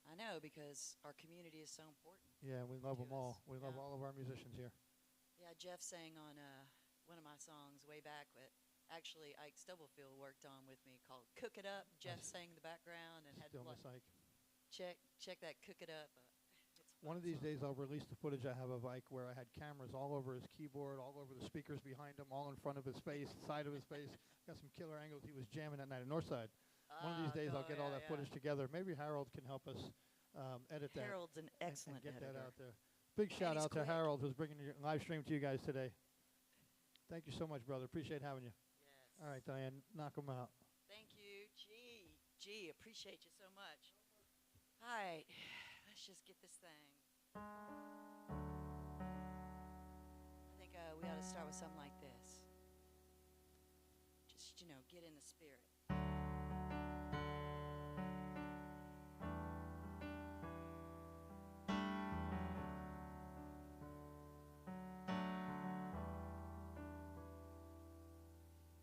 I know, because our community is so important. Yeah, we love them all. We love Yeah. all of our musicians here. Yeah, Jeff sang on one of my songs way back that actually Ike Stubblefield worked on with me called Cook It Up. Jeff sang the background and had to Stillness Ike. check that Cook It Up. One of these days I'll release the footage I have of Ike where I had cameras all over his keyboard, all over the speakers behind him, all in front of his face, side of his face. Got some killer angles. He was jamming that night at Northside. One of these days I'll get all that footage together. Maybe Harold can help us edit that. Harold's an excellent and get editor. that out there. Big shout he's out to quick. Harold who's bringing your live stream to you guys today. Thank you so much, brother. Appreciate having you. Yes. All right, Diane, knock them out. Thank you. Gee, appreciate you so much. All right, let's just get this thing. I think we ought to start with something like this. Just, get in the spirit.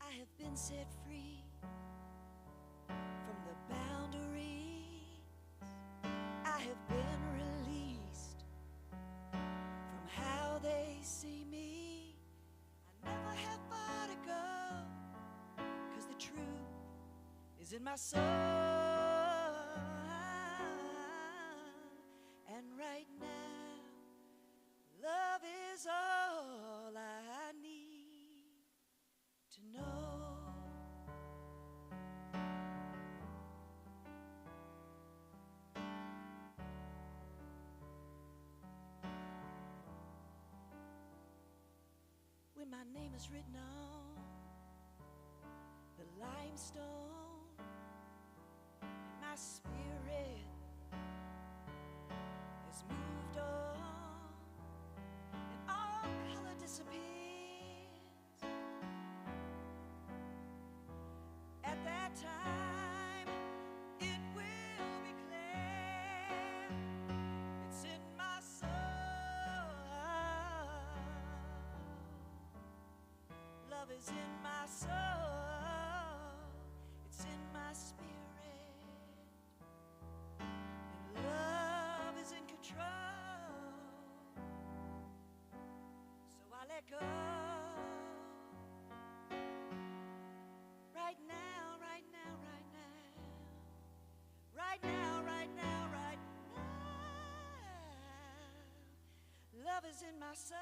I have been set free from the boundaries. I have been released from how they see me. I never have far to go, 'cause the truth is in my soul. And right now, love is all I need to know. When my name is written on the limestone, and my spirit has moved on, and all color disappears. At that time, it will be clear. It's in my soul. Love is in my soul. It's in my spirit. And love is in control. So I let go. Right now, right now, right now. is in my soul.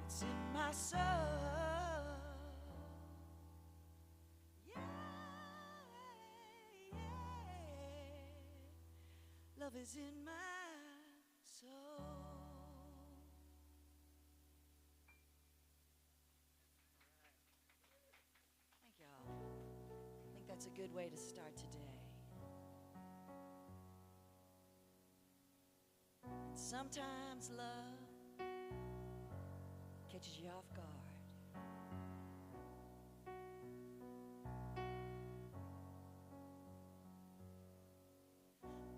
It's in my soul. Yeah, yeah. Love is in my soul. Thank y'all. I think that's a good way to start today. And sometimes love catches you off guard.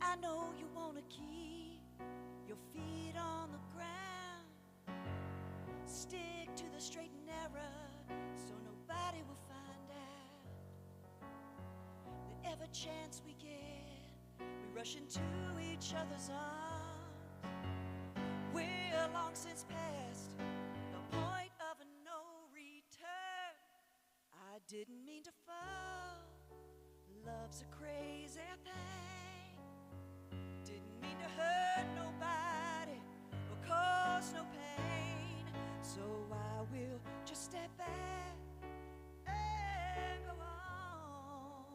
I know you want to keep your feet on the ground, stick to the straight and narrow so nobody will find out. That every chance we get, we rush into each other's arms. We're long since past the point of no return. I didn't mean to fall. Love's a crazy thing. Didn't mean to hurt nobody or cause no pain. So I will just step back and go on.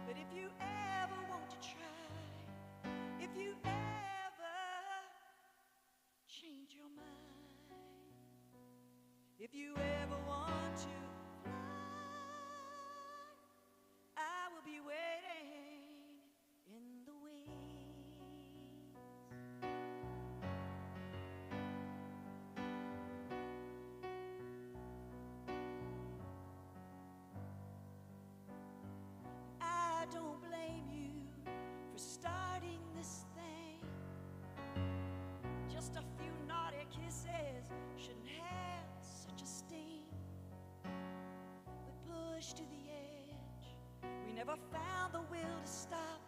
But if you ever want to try, if you ever change your mind, if you ever want to fly, I will be waiting in the wings. I don't blame you for starting this thing. Just a few naughty kisses shouldn't have such a sting. But pushed to the edge, we never found the will to stop.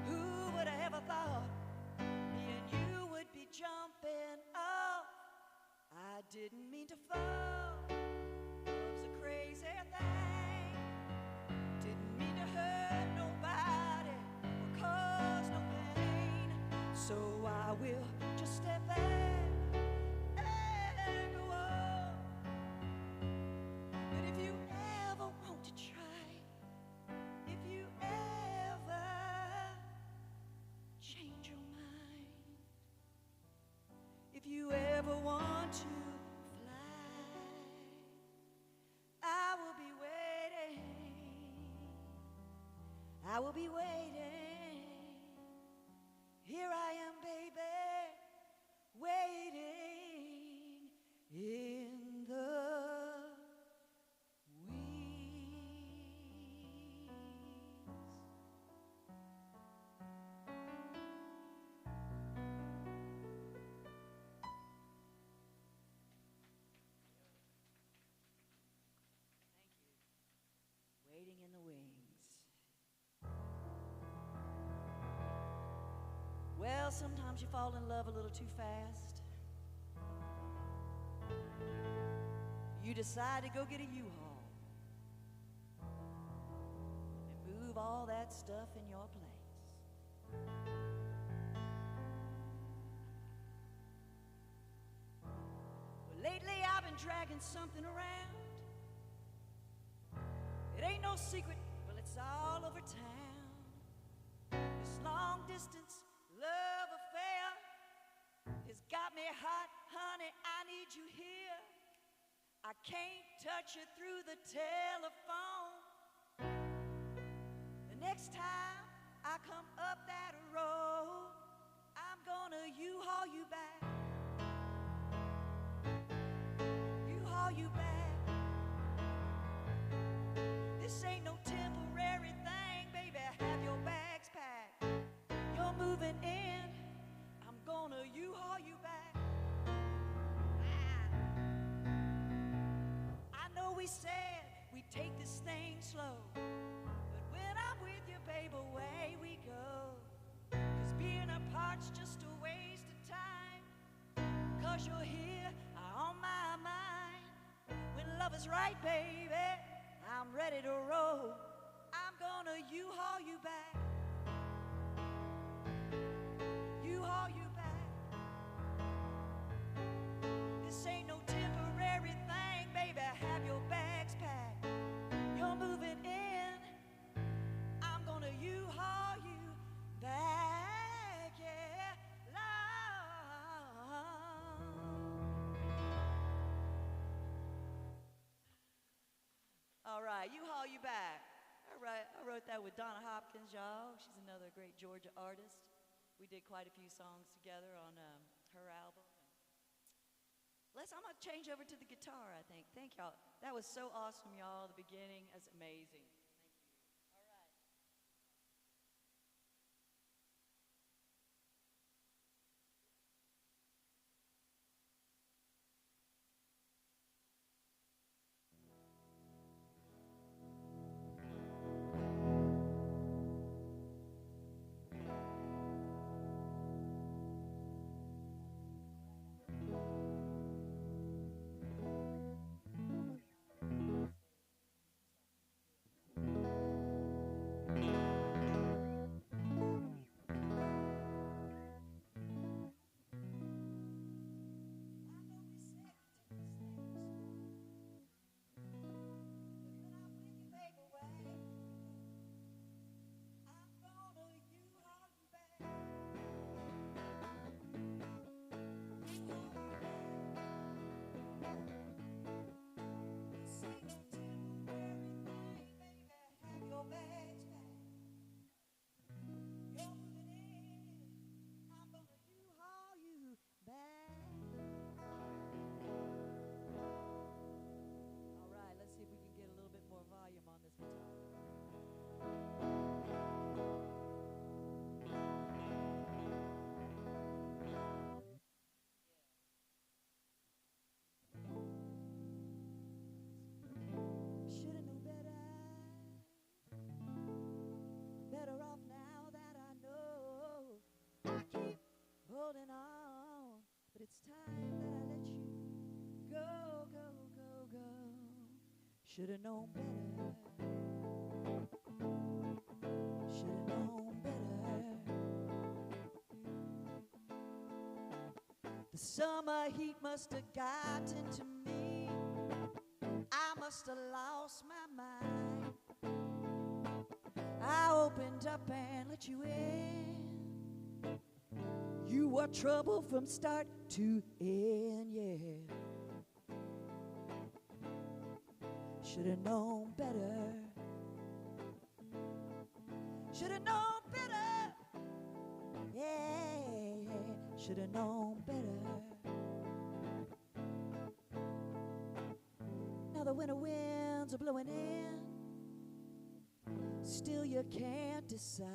Who would have ever thought me and you would be jumping off? I didn't mean to fall. Love's a crazy thing. Didn't mean to hurt nobody or cause no pain. So I will just step back and go on. But if you ever want to try, if you ever change your mind, if you ever want to fly, I will be waiting. I will be waiting. Here I am, baby, waiting in the waiting in the wings. Well, sometimes you fall in love a little too fast. You decide to go get a U-Haul and move all that stuff in your place. Well, lately I've been dragging something around. It ain't no secret, well, it's all over town. This long distance love affair has got me hot, honey, I need you here. I can't touch you through the telephone. The next time I come up that road, I'm gonna U-Haul you back. U-Haul you back. This ain't no temporary thing, baby, have your bags packed. You're moving in, I'm gonna U-Haul you back. I know we said we'd take this thing slow, but when I'm with you, babe, away we go. 'Cause being apart's just a waste of time. 'Cause you're here, on my mind. When love is right, baby, I'm ready to roll. I'm gonna U-Haul you back. U-Haul you back. This ain't no temporary thing, baby. Have your bags packed. You're moving in. I'm gonna U-Haul you back, yeah, Lord. All right, U-Haul you back. I wrote that with Donna Hopkins, y'all. She's another great Georgia artist. We did quite a few songs together on her album. I'm gonna change over to the guitar, I think. Thank y'all. That was so awesome, y'all. The beginning is amazing. Holding on, but it's time that I let you go, go, go, go. Should've known better. Should've known better. The summer heat must have gotten to me. I must have lost my mind. I opened up and let you in. You were trouble from start to end, yeah. Should've known better. Should've known better. Yeah, yeah. Should've known better. Now the winter winds are blowing in. Still you can't decide.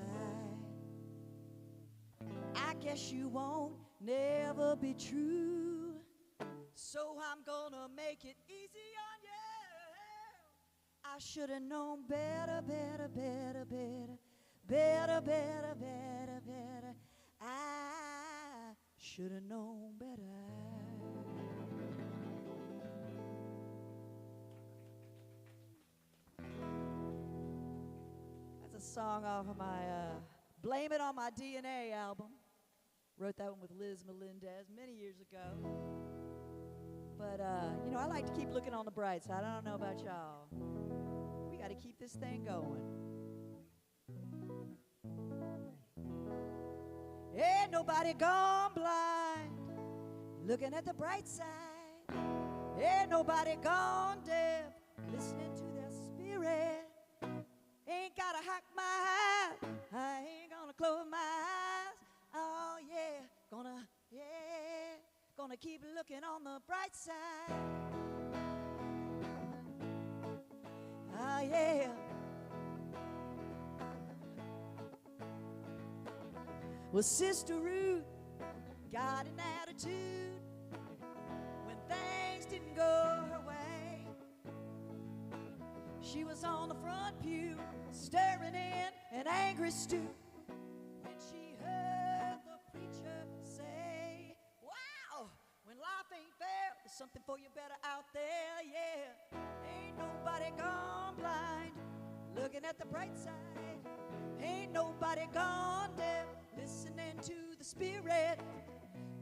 I guess you won't never be true. So I'm gonna make it easy on you. I should've known better, better, better, better, better, better, better, better. I should've known better. That's a song off of my Blame It on My DNA album. Wrote that one with Liz Melendez many years ago. But, you know, I like to keep looking on the bright side. I don't know about y'all. We got to keep this thing going. Ain't nobody gone blind, looking at the bright side. Ain't nobody gone deaf, listening to their spirit. Ain't gotta hack my eyes, I ain't gonna close my eyes. Oh yeah, gonna keep looking on the bright side. Oh yeah. Well, Sister Ruth got an attitude when things didn't go her way. She was on the front pew, staring in an angry stew. When she heard the preacher say, wow, when life ain't fair, there's something for you better out there, yeah. Ain't nobody gone blind, looking at at the bright side. Ain't nobody gone deaf, listening to the Spirit.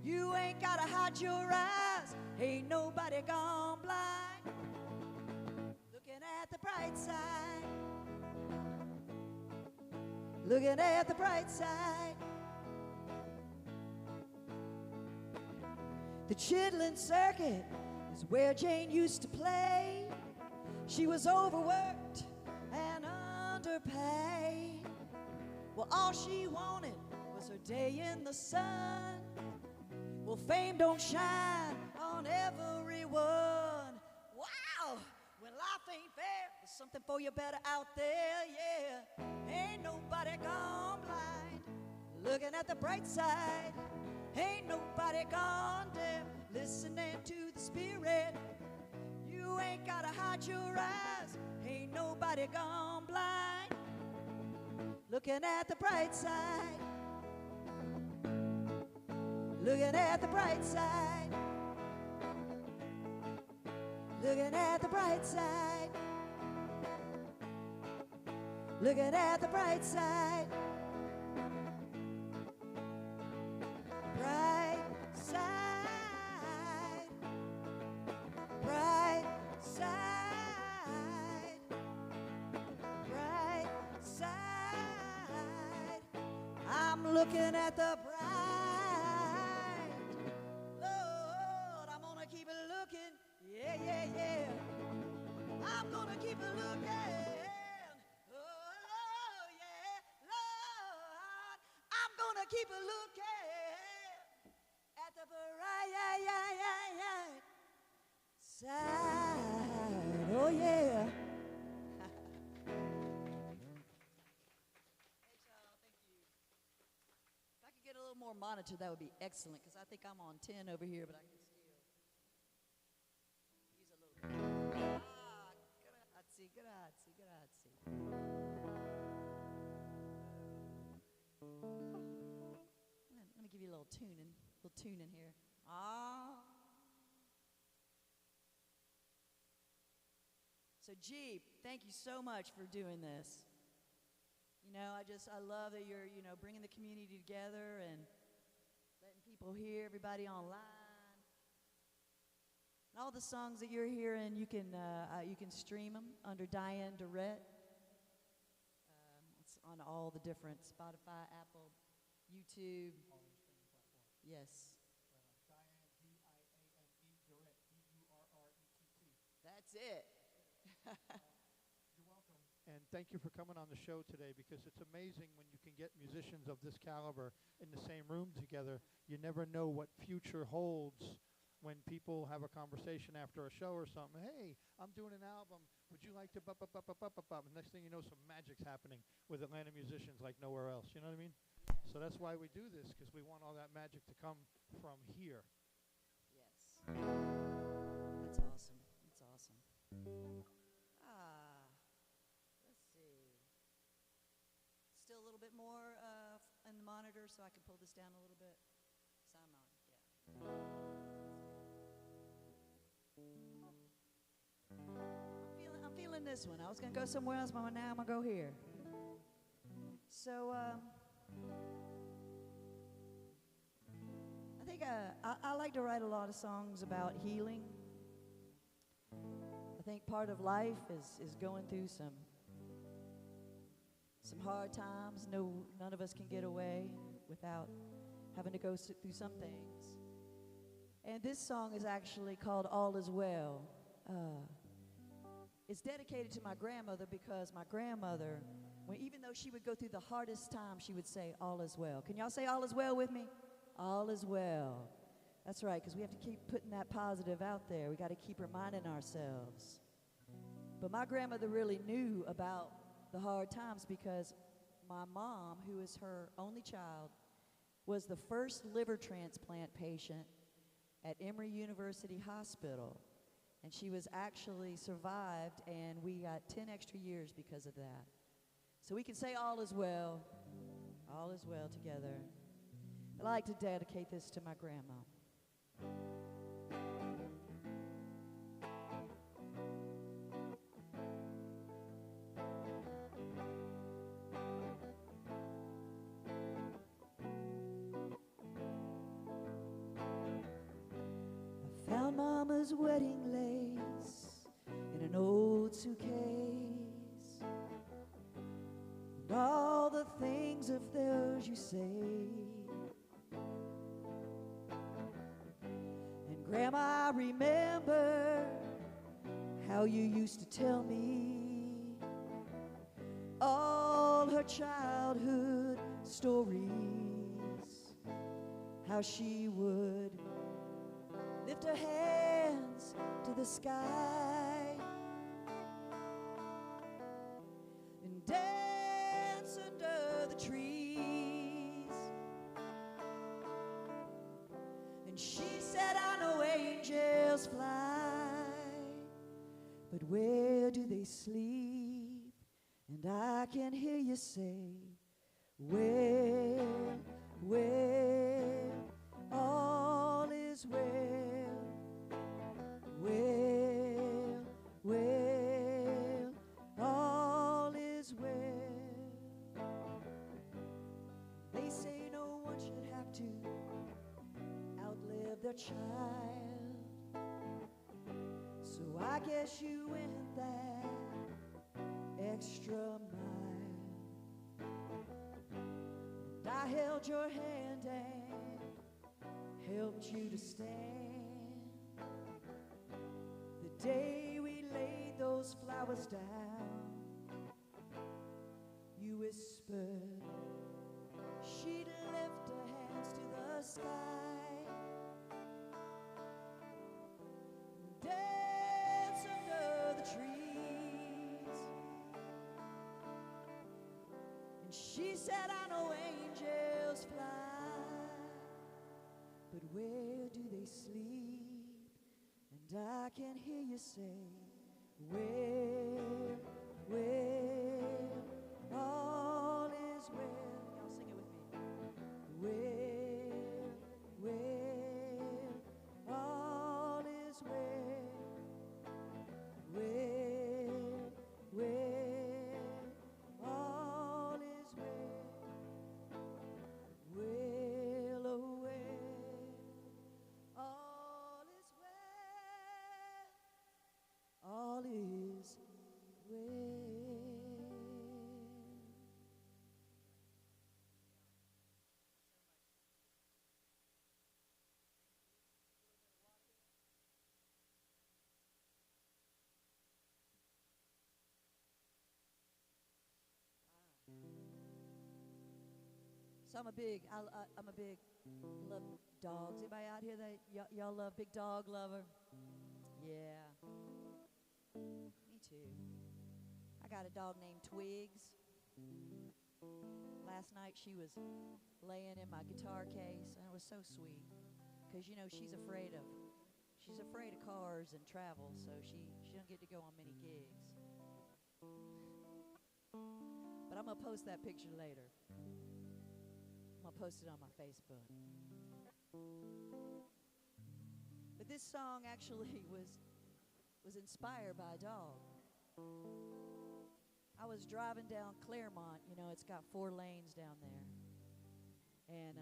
You ain't gotta hide your eyes, ain't nobody gone blind. Looking at the bright side, looking at the bright side. The Chitlin Circuit is where Jane used to play. She was overworked and underpaid. Well, all she wanted was her day in the sun. Well, fame don't shine on everyone. Wow, when life ain't fair, there's something for you better out there, yeah. Ain't nobody gone blind, looking at the bright side. Ain't nobody gone deaf, listening to the Spirit. You ain't gotta hide your eyes, ain't nobody gone blind, looking at the bright side. Looking at the bright side. Looking at the bright side. Looking at the bright side. Bright side. Bright side. Bright side. I'm looking at the bright. Yeah, yeah, yeah. I'm gonna keep it looking. Oh, yeah, Lord. I'm gonna keep it looking at the bright side. Oh, yeah. Hey, y'all, thank you. If I could get a little more monitor, that would be excellent, because I think I'm on 10 over here, but I can still. Grazie, grazie. Let me give you a little tuning here. Ah. So G, thank you so much for doing this. You know, I love that you're, bringing the community together and letting people hear, everybody online. All the songs that you're hearing, you can stream them under Diane Durrett. It's on all the different Spotify, Apple, YouTube. All the streaming platforms. Yes. Diane, D-I-A-N-E, Durrett, D-U-R-R-E-T-T. That's it. You're welcome. And thank you for coming on the show today, because it's amazing when you can get musicians of this caliber in the same room together. You never know what future holds. When people have a conversation after a show or something, hey, I'm doing an album, would you like to And next thing you know, some magic's happening with Atlanta musicians like nowhere else, you know what I mean? So that's why we do this, because we want all that magic to come from here. Yes. That's awesome. That's awesome. Let's see. Still a little bit more in the monitor, so I can pull this down a little bit. So I'm on, yeah. I'm feeling this one. I was going to go somewhere else, but now I'm going to go here. So, I think I like to write a lot of songs about healing. I think part of life is going through some hard times. None of us can get away without having to go through some things. And this song is actually called All Is Well. It's dedicated to my grandmother, because my grandmother, even though she would go through the hardest time, she would say, all is well. Can y'all say all is well with me? All is well. That's right, because we have to keep putting that positive out there. We got to keep reminding ourselves. But my grandmother really knew about the hard times, because my mom, who is her only child, was the first liver transplant patient at Emory University Hospital. And she was actually survived, and we got 10 extra years because of that. So we can say all is well together. I'd like to dedicate this to my grandma. grandmama's wedding lace in an old suitcase, and all the things of theirs you say. And Grandma, I remember how you used to tell me all her childhood stories, how she would lift her hands to the sky and dance under the trees. And she said, I know angels fly, but where do they sleep? And I can hear you say, where, all is well, all is well. They say no one should have to outlive their child, so I guess you went that extra mile. And I held your hand and helped you to stand the day we laid those flowers down. You whispered she'd lift her hands to the sky, dance under the trees. And she said, I know angels fly, but where do they sleep? And I can hear you say, where, all is well. Y'all sing it with me. Where, all is well. Where, all is well. Well, oh, well, all is well. All is well. So I'm a big love dogs. Anybody out here that y'all love, big dog lover? Yeah. Me too. I got a dog named Twigs. Last night she was laying in my guitar case, and it was so sweet, because you know she's afraid of cars and travel, so she don't get to go on many gigs. But I'm gonna post that picture later. I'm gonna post it on my Facebook. But this song actually was inspired by a dog. I was driving down Claremont, you know, it's got 4 lanes down there. And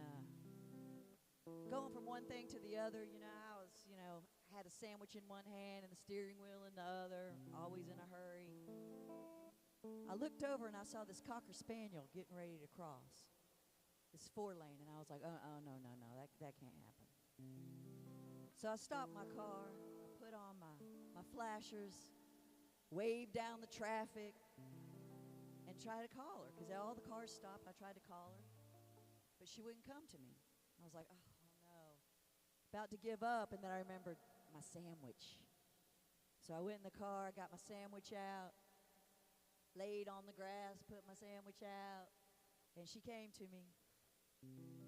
going from one thing to the other, you know, I was, you know, had a sandwich in one hand and the steering wheel in the other, always in a hurry. I looked over and I saw this Cocker Spaniel getting ready to cross this 4-lane, and I was like, oh, no, that can't happen. So I stopped my car, I put on my flashers, waved down the traffic, and tried to call her, because all the cars stopped. I tried to call her, but she wouldn't come to me. I was like, oh, no. About to give up, and then I remembered my sandwich. So I went in the car, got my sandwich out, laid on the grass, put my sandwich out, and she came to me.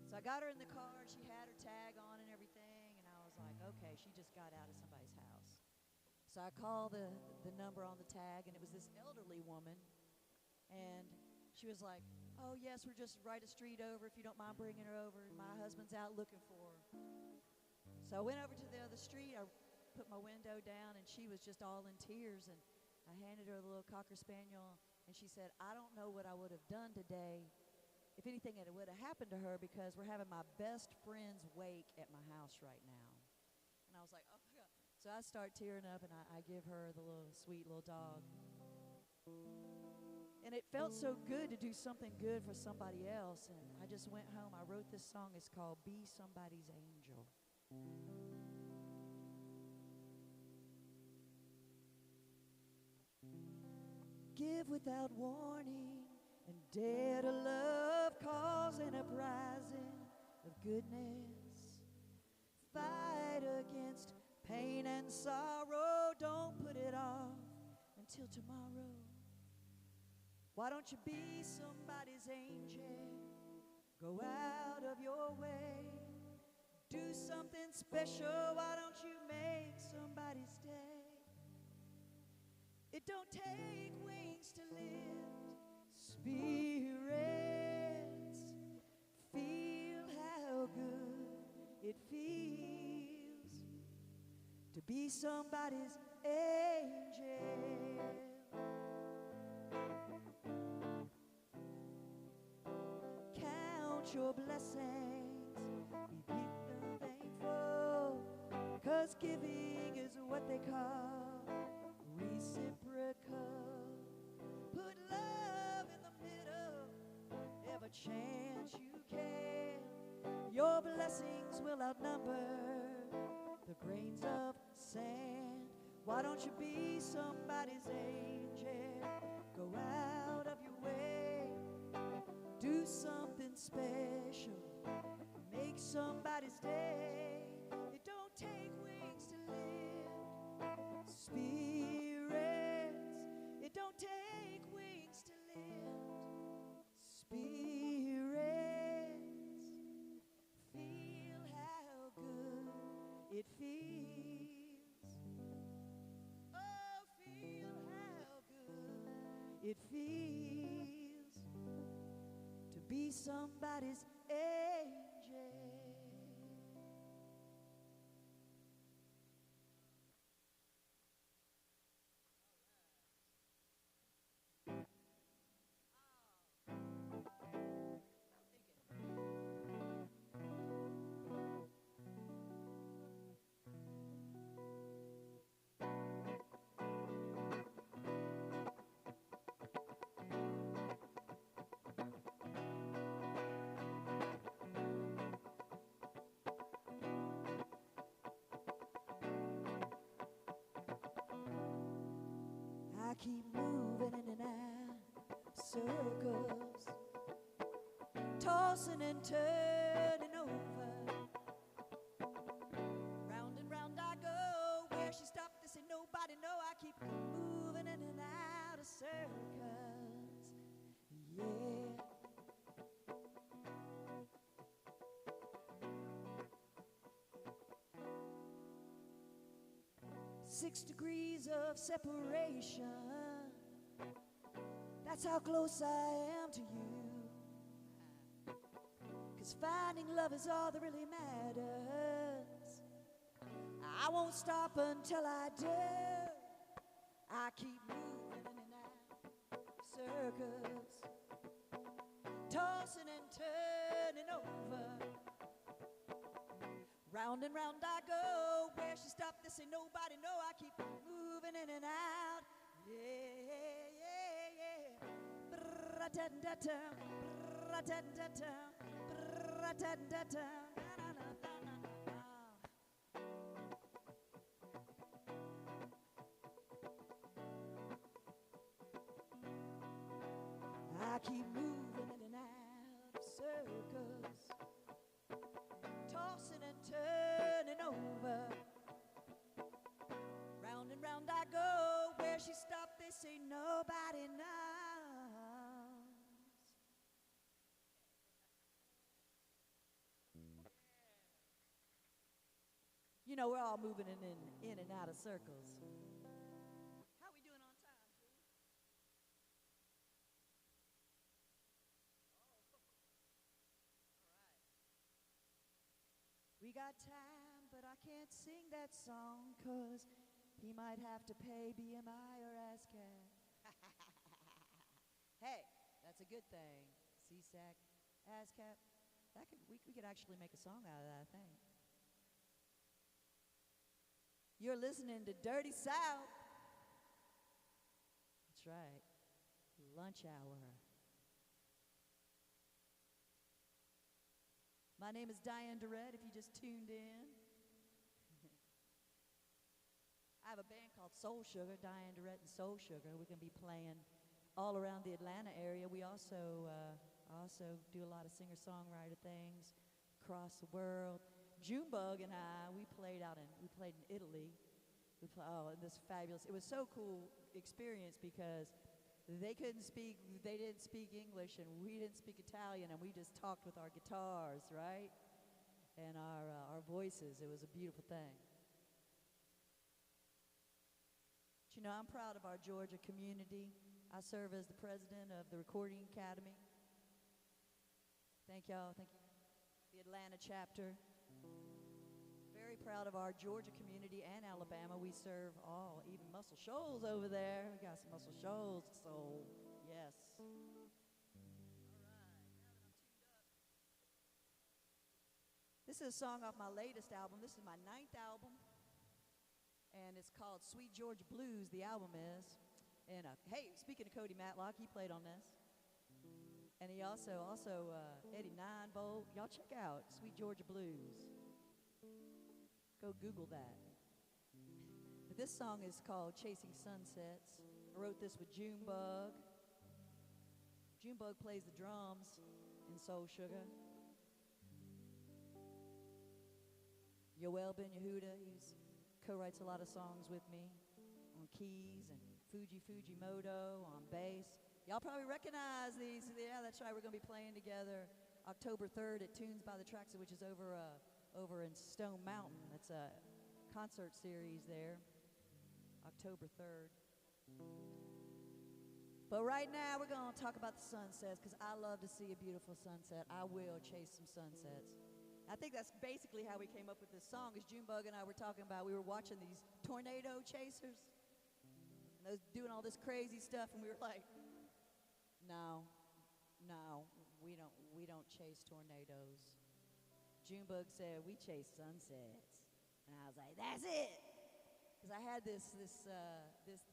So I got her in the car, and she had her tag on and everything, and I was like, okay, she just got out of somebody's house. So I called the number on the tag, and it was this elderly woman, and she was like, oh, yes, we're just right a street over, if you don't mind bringing her over. My husband's out looking for her. So I went over to the other street, I put my window down, and she was just all in tears, and I handed her the little Cocker Spaniel, and she said, I don't know what I would have done today if anything would have happened to her, because we're having my best friend's wake at my house right now. And I was like, oh, God. So I start tearing up, and I give her the little sweet little dog. And it felt so good to do something good for somebody else. And I just went home. I wrote this song. It's called Be Somebody's Angel. Give without warning and dare to love, cause an uprising of goodness. Fight against pain and sorrow. Don't put it off until tomorrow. Why don't you be somebody's angel? Go out of your way. Do something special. Why don't you make somebody's day? It don't take wings to lift spirits. Feel how good it feels to be somebody's angel. Count your blessings, be thankful, 'cause giving is what they call reciprocal. Put love in the middle, every chance you can. Your blessings will outnumber the grains of sand. Why don't you be somebody's angel? Go out of your way. Do something special. Make somebody's day. It don't take wings to lift spirits. It don't take wings to lift spirits. Feel how good it feels. Oh, feel how good it feels to be somebody's angel. I keep moving in and out circles, tossing and turning over. Round and round I go. Where she stopped, this ain't nobody know. I keep moving in and out of circles. Yeah. 6 degrees of separation. That's how close I am to you. 'Cause finding love is all that really matters. I won't stop until I do. I keep moving in and out circles, tossing and turning over. Round and round I go. Where she stopped, this ain't nobody know. I keep moving in and out. Yeah, yeah, yeah. Bra-da-da-da, bra-da-da-da, bra-da-da-da, na-na-na-na-na-na. I keep moving in and out of circles, tossing and turning over. Round and round I go. Where she stopped, they say nobody knows. You know, we're all moving in and out of circles. How we doing on time, June? We got time, but I can't sing that song, 'cause he might have to pay BMI or ASCAP. Hey, that's a good thing. CSAC, ASCAP, we could actually make a song out of that, I think. You're listening to Dirty South. That's right. Lunch hour. My name is Diane Durrett, if you just tuned in. I have a band called Soul Sugar, Diane Durrett and Soul Sugar. We're going to be playing all around the Atlanta area. We also do a lot of singer-songwriter things across the world. Junebug and I, we played in Italy. And this fabulous, it was so cool experience because they didn't speak English and we didn't speak Italian, and we just talked with our guitars, right? And our voices. It was a beautiful thing. But you know, I'm proud of our Georgia community. I serve as the president of the Recording Academy. Thank y'all. Thank you. The Atlanta chapter. Very proud of our Georgia community and Alabama. We serve all, even Muscle Shoals over there. We got some Muscle Shoals, so yes. All right, now that I'm tuned up. This is a song off my latest album. This is my 9th album, and it's called Sweet Georgia Blues, the album is. And hey, speaking of Cody Matlock, he played on this. And he also Eddie Ninevolt. Y'all check out Sweet Georgia Blues. Go Google that. But this song is called Chasing Sunsets. I wrote this with Junebug. Junebug plays the drums in Soul Sugar. Yoel Ben Yehuda, he co-writes a lot of songs with me on keys, and Fujimoto on bass. Y'all probably recognize these. Yeah, that's right. We're going to be playing together October 3rd at Tunes by the Tracks, which is over in Stone Mountain. That's a concert series there, October 3rd. But right now we're going to talk about the sunsets, because I love to see a beautiful sunset. I will chase some sunsets. I think that's basically how we came up with this song, is Junebug and I were talking about, we were watching these tornado chasers, and those doing all this crazy stuff, and we were like, no, we don't chase tornadoes. Junebug said, we chase sunsets. And I was like, that's it. Because I had this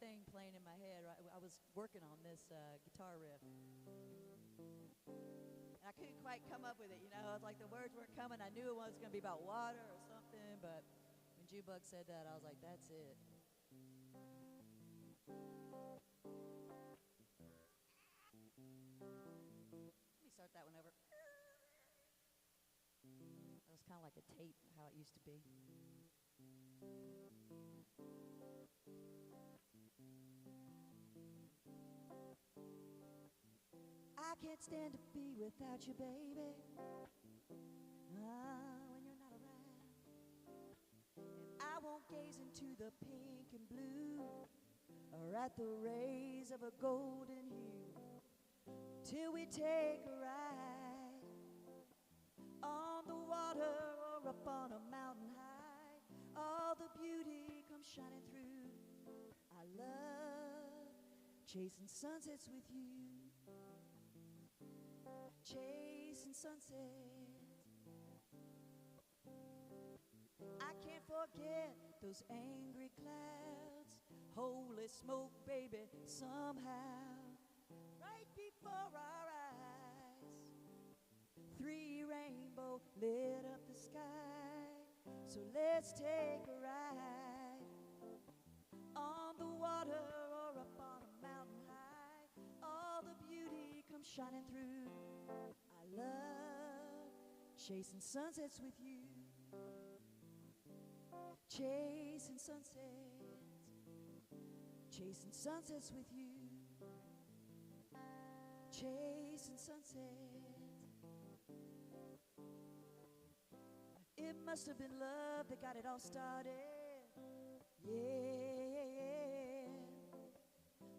thing playing in my head. Right? I was working on this guitar riff. And I couldn't quite come up with it, you know. It's like the words weren't coming. I knew it was going to be about water or something. But when Junebug said that, I was like, that's it. Let me start that one over. That was kind of like a tape, how it used to be. I can't stand to be without you, baby. When you're not around. And I won't gaze into the pink and blue, or at the rays of a golden hue, till we take a ride on the water or up on a mountain high. All the beauty comes shining through. I love chasing sunsets with you. Chasing sunsets. I can't forget those angry clouds. Holy smoke, baby, somehow right before our eyes, 3 rainbow lit up the sky. So let's take a ride on the water or up on a mountain high. All the beauty comes shining through. I love chasing sunsets with you. Chasing sunsets. Chasing sunsets with you. Chasing sunsets. It must have been love that got it all started. Yeah.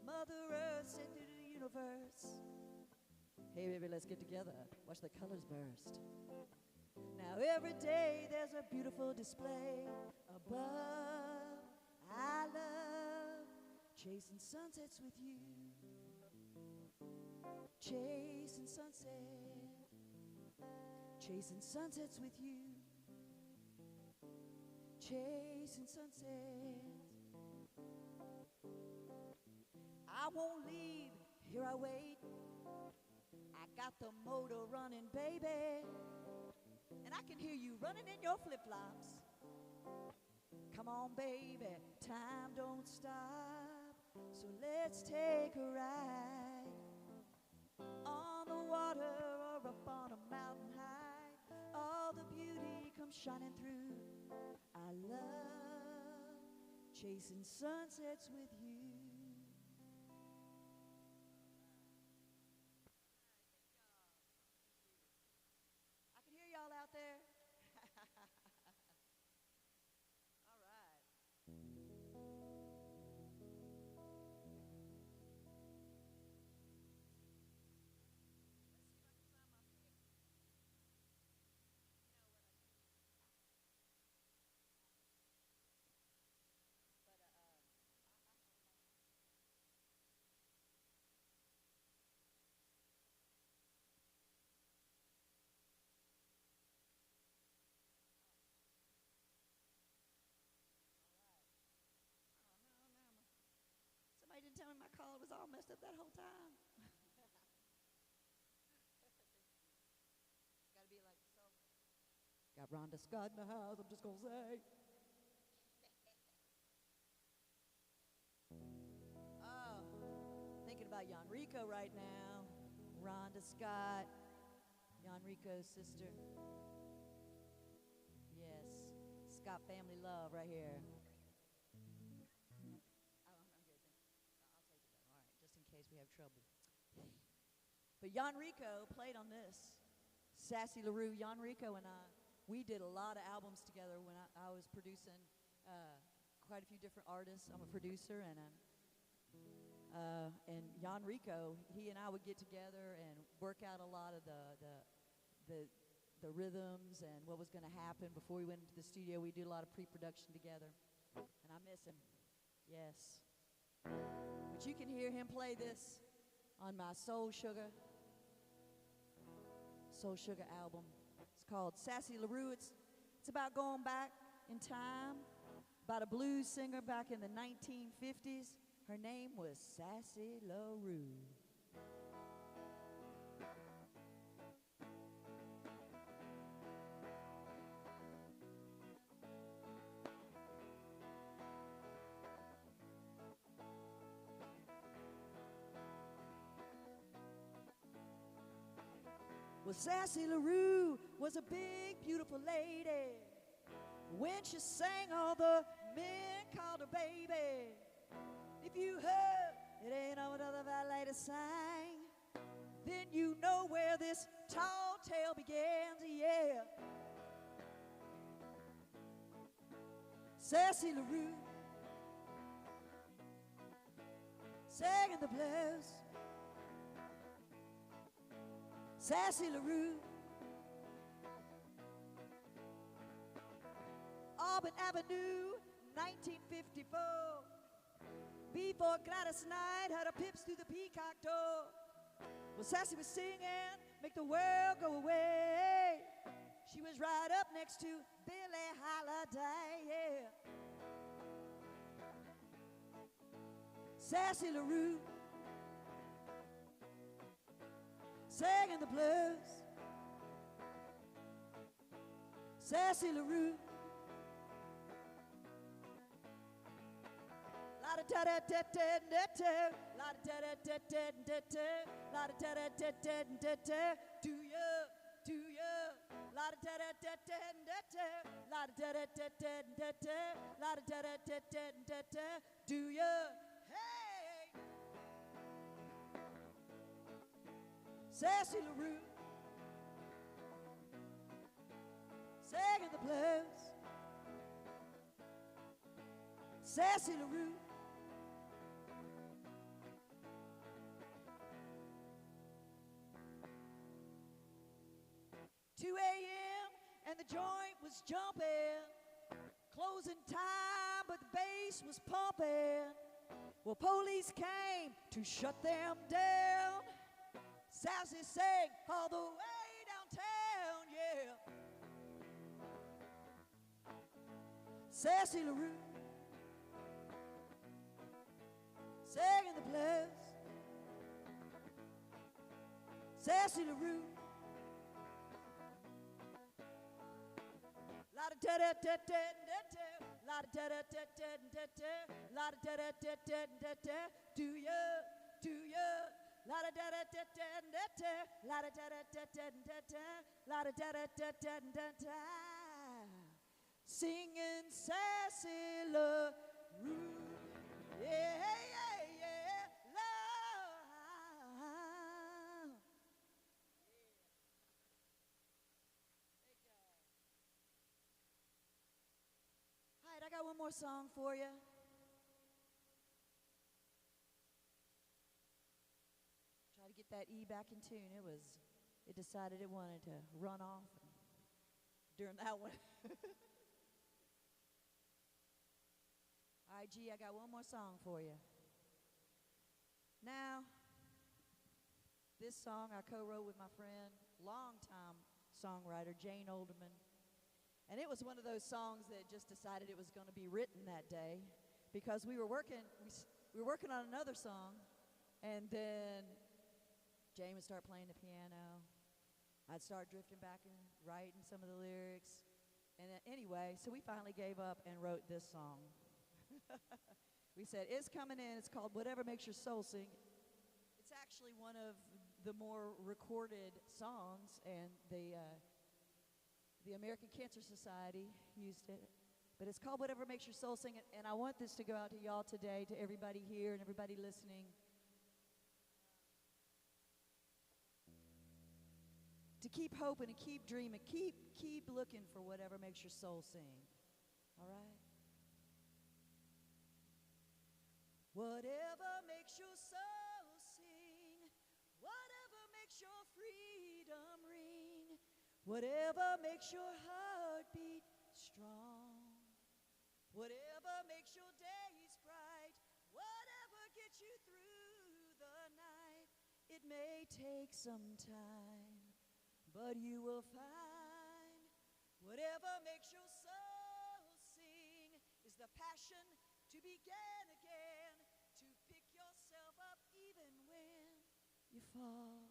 Mother Earth sent through the universe. Hey baby, let's get together. Watch the colors burst. Now every day there's a beautiful display above. I love chasing sunsets with you. Chasing sunsets. Chasing sunsets with you. chasing sunsets. I won't leave, here I wait. I got the motor running, baby, and I can hear you running in your flip-flops. Come on, baby, time don't stop, so let's take a ride on the water or up on a mountain high. All the beauty comes shining through. I love chasing sunsets with you. I can hear y'all out there. All right. Somebody didn't tell me my collar was all messed up that whole time. Gotta be like so. Got Rhonda Scott in the house, I'm just gonna say. Oh, thinking about Yanrico right now. Rhonda Scott, Yanrico's sister. Yes, Scott family love right here. We have trouble. But Yanrico played on this. Sassy LaRue, Yanrico and I, we did a lot of albums together when I was producing quite a few different artists. I'm a producer, and Yanrico, he and I would get together and work out a lot of the rhythms and what was going to happen before we went into the studio. We did a lot of pre-production together, and I miss him. Yes. But you can hear him play this on my Soul Sugar album. It's called Sassy LaRue. It's about going back in time, about a blues singer back in the 1950s. Her name was Sassy LaRue. Well, Sassy LaRue was a big, beautiful lady. When she sang, all the men called her baby. If you heard it ain't no other ballet to sing, then you know where this tall tale begins, yeah. Sassy LaRue sang the blues. Sassy LaRue, Auburn Avenue, 1954. Before Gladys Knight had her pips through the peacock door. Well, Sassy was singing, make the world go away. She was right up next to Billie Holiday, yeah. Sassy LaRue singing the blues. Sassy LaRue. La da da da da da da. La da da da da da da. La da da da da da da. Do ya? La da da da da da da. La da da da da da da. La da da da da da da. Do ya? Hey. Sassy LaRue singing the blues. Sassy LaRue. $2 a.m. and the joint was jumping. Closing time, but the bass was pumping. Well, police came to shut them down. Sassy sang all the way downtown, yeah. Sassy LaRue, singing the blues. Sassy LaRue, la da da da da da da, la da da da da da da, la da da da da da da. Do ya, la da da da da da da, la da da da da da da, la da da da da da da. Singing Sassy LaRue, yeah, yeah, yeah, love. All right, I got one more song for you. Try to get that E back in tune. It decided it wanted to run off during that one. All right, G, I got one more song for you. Now, this song I co-wrote with my friend, longtime songwriter Jane Olderman. And it was one of those songs that just decided it was going to be written that day because we were working on another song, and then Jane would start playing the piano. I'd start drifting back and writing some of the lyrics. And anyway, so we finally gave up and wrote this song. We said, it's coming in. It's called Whatever Makes Your Soul Sing. It's actually one of the more recorded songs, and the American Cancer Society used it. But it's called Whatever Makes Your Soul Sing, and I want this to go out to y'all today, to everybody here and everybody listening. To keep hoping and keep dreaming, keep looking for whatever makes your soul sing. All right? Whatever makes your soul sing, whatever makes your freedom ring, whatever makes your heart beat strong, whatever makes your days bright, whatever gets you through the night. It may take some time, but you will find whatever makes your soul sing is the passion to begin again, to pick yourself up even when you fall.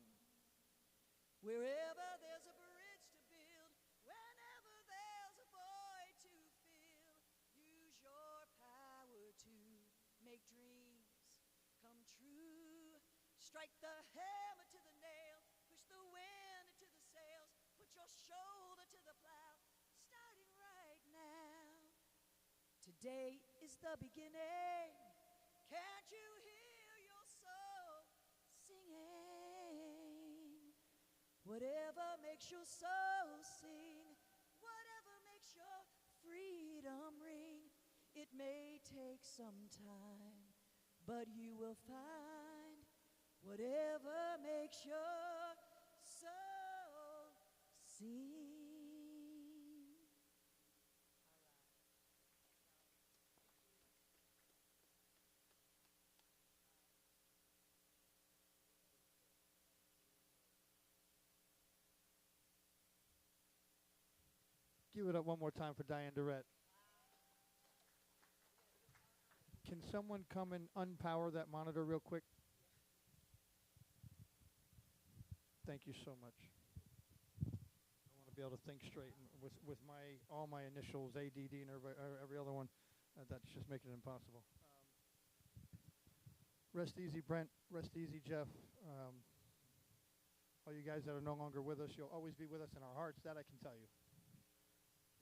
Wherever there's a bridge to build, whenever there's a void to fill, use your power to make dreams come true. Strike the hammer to the nail, push the wind into the sails, put your shoulder to the plow, starting right now. Today is the beginning. Can't you hear your soul singing? Whatever makes your soul sing, whatever makes your freedom ring, it may take some time, but you will find whatever makes your soul sing. Give it up one more time for Diane Durrett. Can someone come and unpower that monitor real quick? Thank you so much. I want to be able to think straight with all my initials, ADD and every other one. That's just making it impossible. Rest easy, Brent. Rest easy, Jeff. All you guys that are no longer with us, you'll always be with us in our hearts. That I can tell you.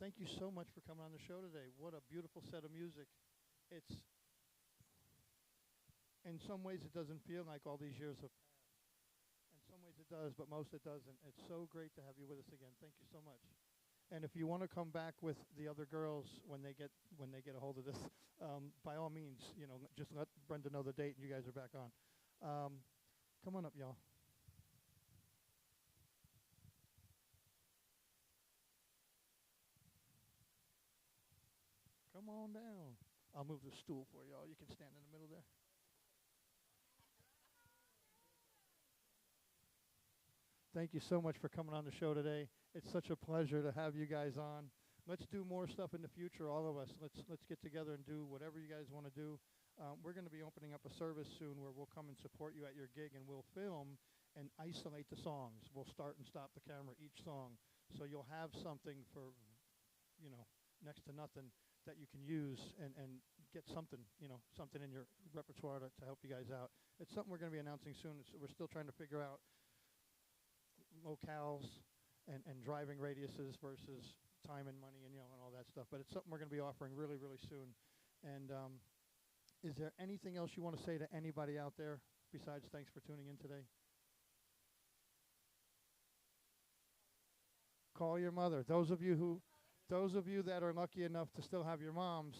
Thank you so much for coming on the show today. What a beautiful set of music. It's, in some ways, it doesn't feel like all these years have passed. In some ways it does, but most it doesn't. It's so great to have you with us again. Thank you so much. And if you want to come back with the other girls when they get a hold of this, by all means, just let Brenda know the date and you guys are back on. Come on up, y'all. Come on down. I'll move the stool for y'all. You can stand in the middle there. Thank you so much for coming on the show today. It's such a pleasure to have you guys on. let's do more stuff in the future, all of us. Let's get together and do whatever you guys want to do. We're going to be opening up a service soon where we'll come and support you at your gig, and we'll film and isolate the songs. We'll start and stop the camera each song, so you'll have something for, next to nothing that you can use and get something, something in your repertoire to help you guys out. It's something we're going to be announcing soon. We're still trying to figure out locales and driving radiuses versus time and money and and all that stuff. But it's something we're going to be offering really, really soon. And is there anything else you want to say to anybody out there besides thanks for tuning in today? Call your mother. Those of you that are lucky enough to still have your moms,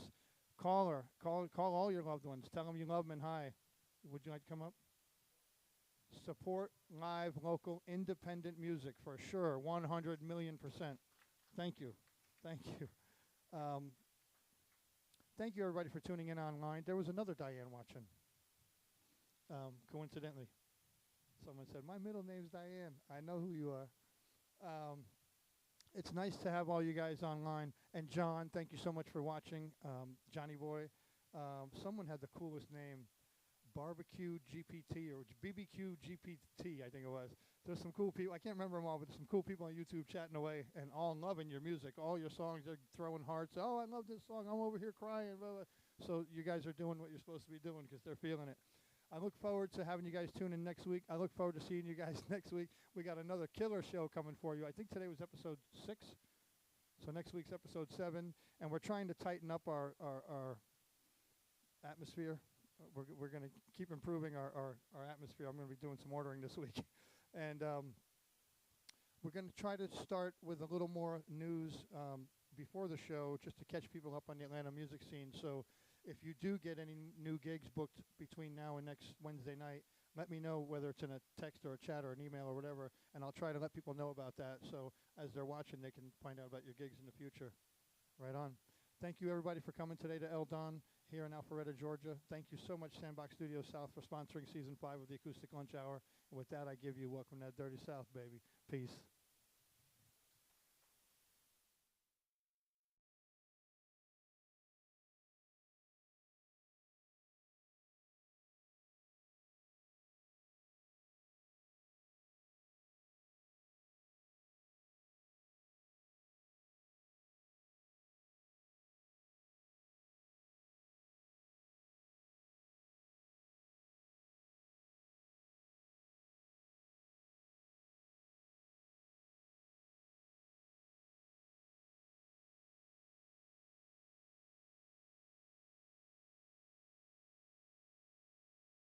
call her. Call all your loved ones. Tell them you love them and hi. Would you like to come up? Support live, local, independent music for sure. 100 million %. Thank you. Thank you. Thank you, everybody, for tuning in online. There was another Diane watching, coincidentally. Someone said, my middle name's Diane. I know who you are. It's nice to have all you guys online. And John, thank you so much for watching. Johnny Boy. Someone had the coolest name, Barbecue GPT or BBQ GPT, I think it was. There's some cool people. I can't remember them all, but there's some cool people on YouTube chatting away and all loving your music. All your songs, they're throwing hearts. Oh, I love this song. I'm over here crying. Blah, blah. So you guys are doing what you're supposed to be doing because they're feeling it. I look forward to having you guys tune in next week. I look forward to seeing you guys next week. We got another killer show coming for you. I think today was episode 6. So next week's episode 7. And we're trying to tighten up our atmosphere. We're going to keep improving our atmosphere. I'm going to be doing some ordering this week. And we're going to try to start with a little more news before the show just to catch people up on the Atlanta music scene. So if you do get any new gigs booked between now and next Wednesday night, let me know whether it's in a text or a chat or an email or whatever, and I'll try to let people know about that. So as they're watching, they can find out about your gigs in the future. Right on. Thank you, everybody, for coming today to El Don here in Alpharetta, Georgia. Thank you so much, Sandbox Studios South, for sponsoring Season 5 of the Acoustic Lunch Hour. And with that, I give you Welcome to that Dirty South, baby. Peace.